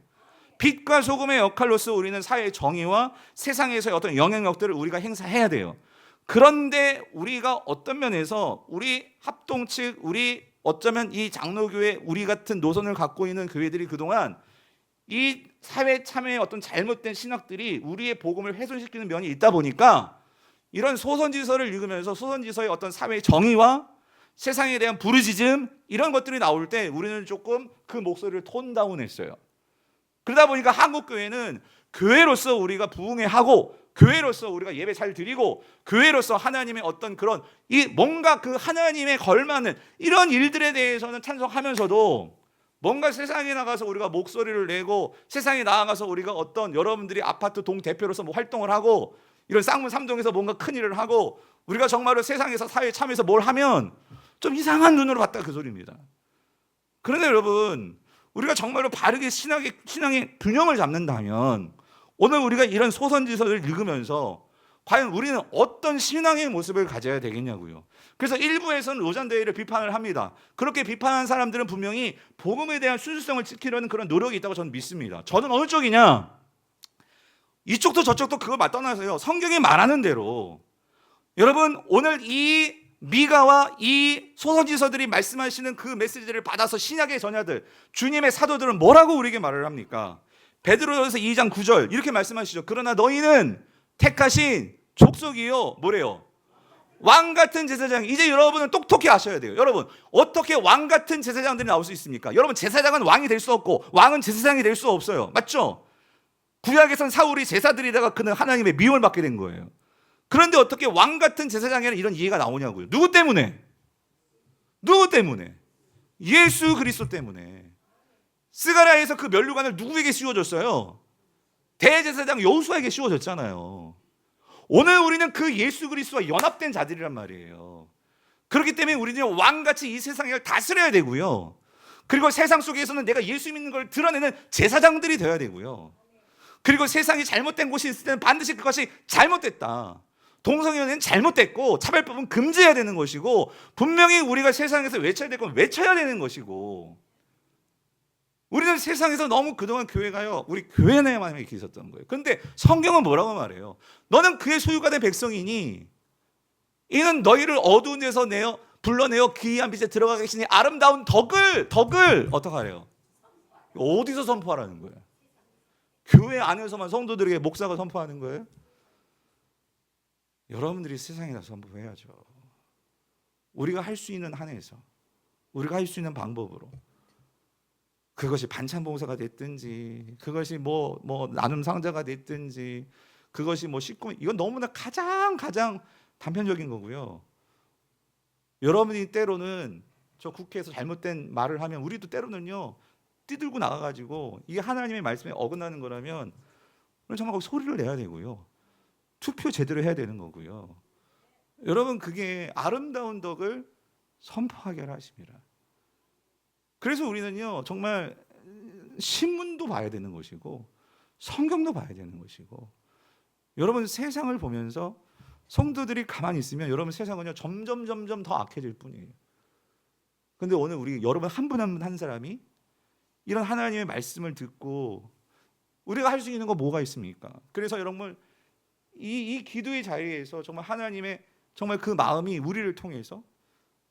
빛과 소금의 역할로서 우리는 사회의 정의와 세상에서의 어떤 영향력들을 우리가 행사해야 돼요. 그런데 우리가 어떤 면에서 우리 합동측, 우리 어쩌면 이 장로교회 우리 같은 노선을 갖고 있는 교회들이 그동안 이 사회 참여의 어떤 잘못된 신학들이 우리의 복음을 훼손시키는 면이 있다 보니까 이런 소선지서를 읽으면서 소선지서의 어떤 사회의 정의와 세상에 대한 부르짖음 이런 것들이 나올 때 우리는 조금 그 목소리를 톤다운했어요. 그러다 보니까 한국교회는 교회로서 우리가 부흥회하고 교회로서 우리가 예배 잘 드리고 교회로서 하나님의 어떤 그런 이 뭔가 그 하나님에 걸맞는 이런 일들에 대해서는 찬성하면서도 뭔가 세상에 나가서 우리가 목소리를 내고 세상에 나아가서 우리가 어떤 여러분들이 아파트 동 대표로서 뭐 활동을 하고 이런 쌍문 3동에서 뭔가 큰 일을 하고 우리가 정말로 세상에서 사회에 참여해서 뭘 하면 좀 이상한 눈으로 봤다 그 소리입니다. 그런데 여러분 우리가 정말로 바르게 신앙의 균형을 잡는다면 오늘 우리가 이런 소선지서를 읽으면서 과연 우리는 어떤 신앙의 모습을 가져야 되겠냐고요. 그래서 일부에서는 로잔대회를 비판을 합니다. 그렇게 비판한 사람들은 분명히 복음에 대한 순수성을 지키려는 그런 노력이 있다고 저는 믿습니다. 저는 어느 쪽이냐? 이쪽도 저쪽도 그걸 떠나서요. 성경이 말하는 대로 여러분 오늘 이 미가와 이 소서지서들이 말씀하시는 그 메시지를 받아서 신약의 전야들, 주님의 사도들은 뭐라고 우리에게 말을 합니까? 베드로전서 2장 9절 이렇게 말씀하시죠. 그러나 너희는 택하신 족속이요 뭐래요? 왕 같은 제사장. 이제 여러분은 똑똑히 아셔야 돼요. 여러분 어떻게 왕 같은 제사장들이 나올 수 있습니까? 여러분 제사장은 왕이 될 수 없고 왕은 제사장이 될 수 없어요. 맞죠? 구약에선 사울이 제사드리다가 그는 하나님의 미움을 받게 된 거예요. 그런데 어떻게 왕 같은 제사장에는 이런 이해가 나오냐고요. 누구 때문에? 누구 때문에? 예수 그리스도 때문에. 스가랴에서 그 면류관을 누구에게 씌워줬어요? 대제사장 여호수아에게 씌워졌잖아요. 오늘 우리는 그 예수 그리스도와 연합된 자들이란 말이에요. 그렇기 때문에 우리는 왕같이 이 세상을 다스려야 되고요. 그리고 세상 속에서는 내가 예수 믿는 걸 드러내는 제사장들이 되어야 되고요. 그리고 세상이 잘못된 곳이 있을 때는 반드시 그것이 잘못됐다. 동성애는 잘못됐고 차별법은 금지해야 되는 것이고 분명히 우리가 세상에서 외쳐야 될 건 외쳐야 되는 것이고 우리는 세상에서 너무 그동안 교회가요 우리 교회 내에만 이렇게 있었던 거예요. 그런데 성경은 뭐라고 말해요? 너는 그의 소유가 된 백성이니 이는 너희를 어두운 데서 불러내어 기이한 빛에 들어가 계시니 아름다운 덕을 어떻게 하래요? 어디서 선포하라는 거예요? 교회 안에서만 성도들에게 목사가 선포하는 거예요? 여러분들이 세상에 나서 선포해야죠. 우리가 할 수 있는 한에서 우리가 할 수 있는 방법으로 그것이 반찬 봉사가 됐든지 그것이 뭐 나눔 상자가 됐든지 그것이 뭐 식구 이건 너무나 가장 단편적인 거고요. 여러분이 때로는 저 국회에서 잘못된 말을 하면 우리도 때로는요 뛰들고 나가가지고 이게 하나님의 말씀에 어긋나는 거라면 우리는 정말 거기 소리를 내야 되고요. 투표 제대로 해야 되는 거고요. 여러분 그게 아름다운 덕을 선포하게 하십니다. 그래서 우리는요 정말 신문도 봐야 되는 것이고 성경도 봐야 되는 것이고 여러분 세상을 보면서 성도들이 가만히 있으면 여러분 세상은요 점점 더 악해질 뿐이에요. 그런데 오늘 우리 여러분 한 분 한 사람이 이런 하나님의 말씀을 듣고 우리가 할 수 있는 거 뭐가 있습니까? 그래서 여러분 이 기도의 자리에서 정말 하나님의 정말 그 마음이 우리를 통해서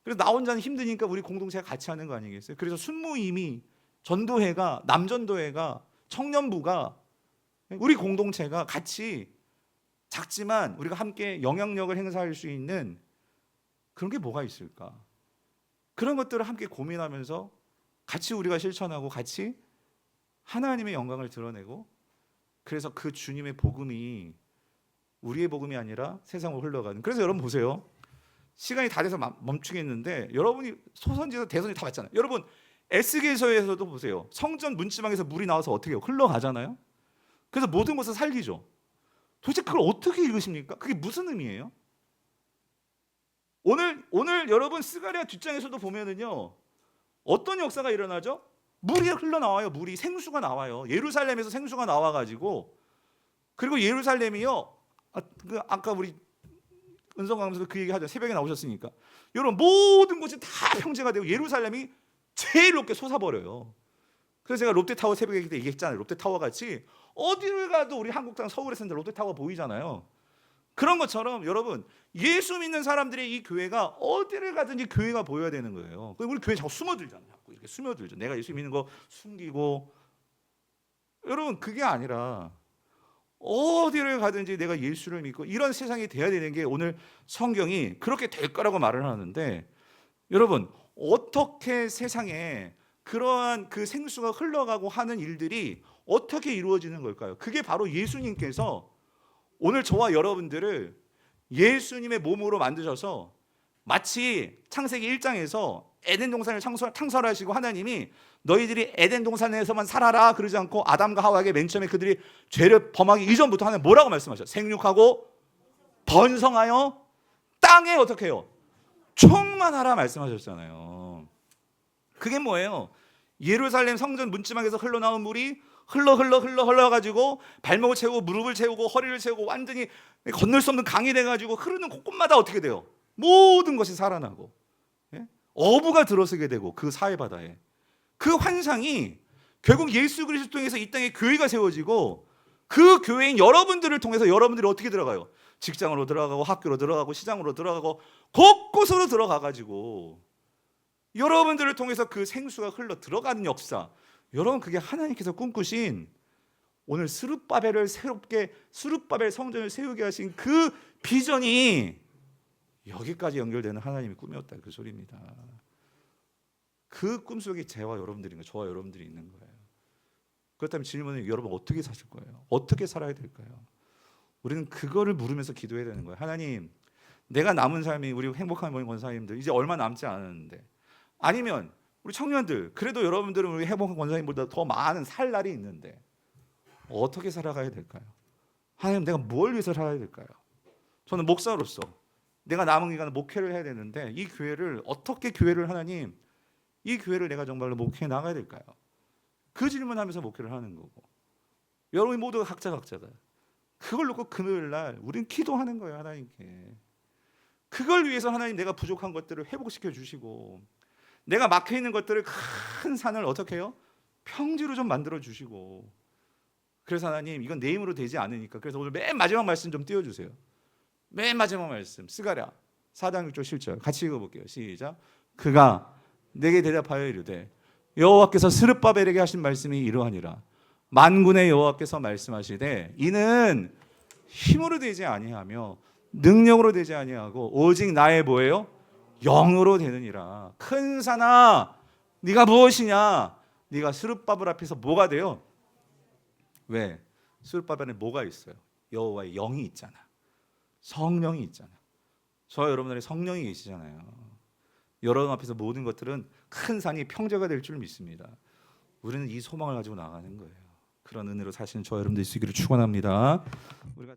그래서 나 혼자는 힘드니까 우리 공동체가 같이 하는 거 아니겠어요? 그래서 순무임이 전도회가 남전도회가 청년부가 우리 공동체가 같이 작지만 우리가 함께 영향력을 행사할 수 있는 그런 게 뭐가 있을까? 그런 것들을 함께 고민하면서 같이 우리가 실천하고 같이 하나님의 영광을 드러내고 그래서 그 주님의 복음이 우리의 복음이 아니라 세상으로 흘러가는. 그래서 여러분 보세요. 시간이 다 돼서 멈추겠는데 여러분이 소선지에서 대선이 다 봤잖아요. 여러분 에스겔서에서도 보세요. 성전 문지방에서 물이 나와서 어떻게 해요? 흘러가잖아요. 그래서 모든 것을 살리죠. 도대체 그걸 어떻게 읽으십니까? 그게 무슨 의미예요? 오늘 여러분 스가랴 뒷장에서도 보면은요 어떤 역사가 일어나죠? 물이 흘러나와요. 물이 생수가 나와요. 예루살렘에서 생수가 나와가지고 그리고 예루살렘이요 아까 우리 은성 강사도 그 얘기 하죠. 새벽에 나오셨으니까 여러분 모든 곳이 다 평지가 되고 예루살렘이 제일 높게 솟아버려요. 그래서 제가 롯데타워 새벽에 얘기했잖아요. 롯데타워 같이 어디를 가도 우리 한국 땅 서울에서 롯데타워 보이잖아요. 그런 것처럼 여러분 예수 믿는 사람들의 이 교회가 어디를 가든지 교회가 보여야 되는 거예요. 우리 교회 자꾸 숨어들잖아요. 자꾸 이렇게 숨어들죠. 내가 예수 믿는 거 숨기고 여러분 그게 아니라 어디를 가든지 내가 예수를 믿고 이런 세상이 돼야 되는 게 오늘 성경이 그렇게 될 거라고 말을 하는데 여러분 어떻게 세상에 그러한 그 생수가 흘러가고 하는 일들이 어떻게 이루어지는 걸까요? 그게 바로 예수님께서 오늘 저와 여러분들을 예수님의 몸으로 만드셔서 마치 창세기 1장에서 에덴 동산을 창설하시고 하나님이 너희들이 에덴 동산에서만 살아라 그러지 않고 아담과 하와에게 맨 처음에 그들이 죄를 범하기 이전부터 하나님 뭐라고 말씀하셨어요? 생육하고 번성하여 땅에 어떻게 해요? 충만하라 말씀하셨잖아요. 그게 뭐예요? 예루살렘 성전 문지방에서 흘러나온 물이 흘러가지고 발목을 채우고 무릎을 채우고 허리를 채우고 완전히 건널 수 없는 강이 돼가지고 흐르는 곳곳마다 어떻게 돼요? 모든 것이 살아나고 어부가 들어서게 되고 그 사해 바다에 그 환상이 결국 예수 그리스도 통해서 이 땅에 교회가 세워지고 그 교회인 여러분들을 통해서 여러분들이 어떻게 들어가요? 직장으로 들어가고 학교로 들어가고 시장으로 들어가고 곳곳으로 들어가가지고 여러분들을 통해서 그 생수가 흘러 들어가는 역사, 여러분 그게 하나님께서 꿈꾸신 오늘 스룹바벨을 새롭게 스룹바벨 성전을 세우게 하신 그 비전이 여기까지 연결되는 하나님의 꿈이었다 그 소리입니다. 그 꿈속에 저와 여러분들이 있는 거예요. 그렇다면 질문은 여러분 어떻게 사실 거예요? 어떻게 살아야 될까요? 우리는 그거를 물으면서 기도해야 되는 거예요. 하나님, 내가 남은 삶이 우리 행복한 권사님들 이제 얼마 남지 않았는데, 아니면 우리 청년들 그래도 여러분들은 우리 행복한 권사님보다 더 많은 살 날이 있는데 어떻게 살아가야 될까요? 하나님, 내가 뭘 위해서 살아야 될까요? 저는 목사로서 내가 남은 기간 목회를 해야 되는데 이 교회를 어떻게 하나님, 이 교회를 내가 정말로 목회해 나가야 될까요? 그 질문하면서 목회를 하는 거고, 여러분 모두가 각자가 그걸 놓고 금요일 날 우리는 기도하는 거예요. 하나님께 그걸 위해서 하나님, 내가 부족한 것들을 회복시켜 주시고, 내가 막혀 있는 것들을 큰 산을 어떻게 해요? 평지로 좀 만들어 주시고. 그래서 하나님, 이건 내 힘으로 되지 않으니까, 그래서 오늘 맨 마지막 말씀 좀 띄워주세요. 맨 마지막 말씀 스가랴 4장 6절 7절 같이 읽어볼게요. 시작. 그가 내게 대답하여 이르되 여호와께서 스룹바벨에게 하신 말씀이 이러하니라. 만군의 여호와께서 말씀하시되 이는 힘으로 되지 아니하며 능력으로 되지 아니하고 오직 나의 뭐예요? 영으로 되느니라. 큰 산아, 네가 무엇이냐? 네가 스룹바벨 앞에서 뭐가 돼요? 왜? 스룹바벨에 뭐가 있어요? 여호와의 영이 있잖아. 성령이 있잖아. 저와 여러분들의 성령이 계시잖아요. 여러분 앞에서 모든 것들은 큰 산이 평저가 될 줄 믿습니다. 우리는 이 소망을 가지고 나가는 거예요. 그런 은혜로 사시는 저와 여러분들 있으기를 축원합니다. 우리가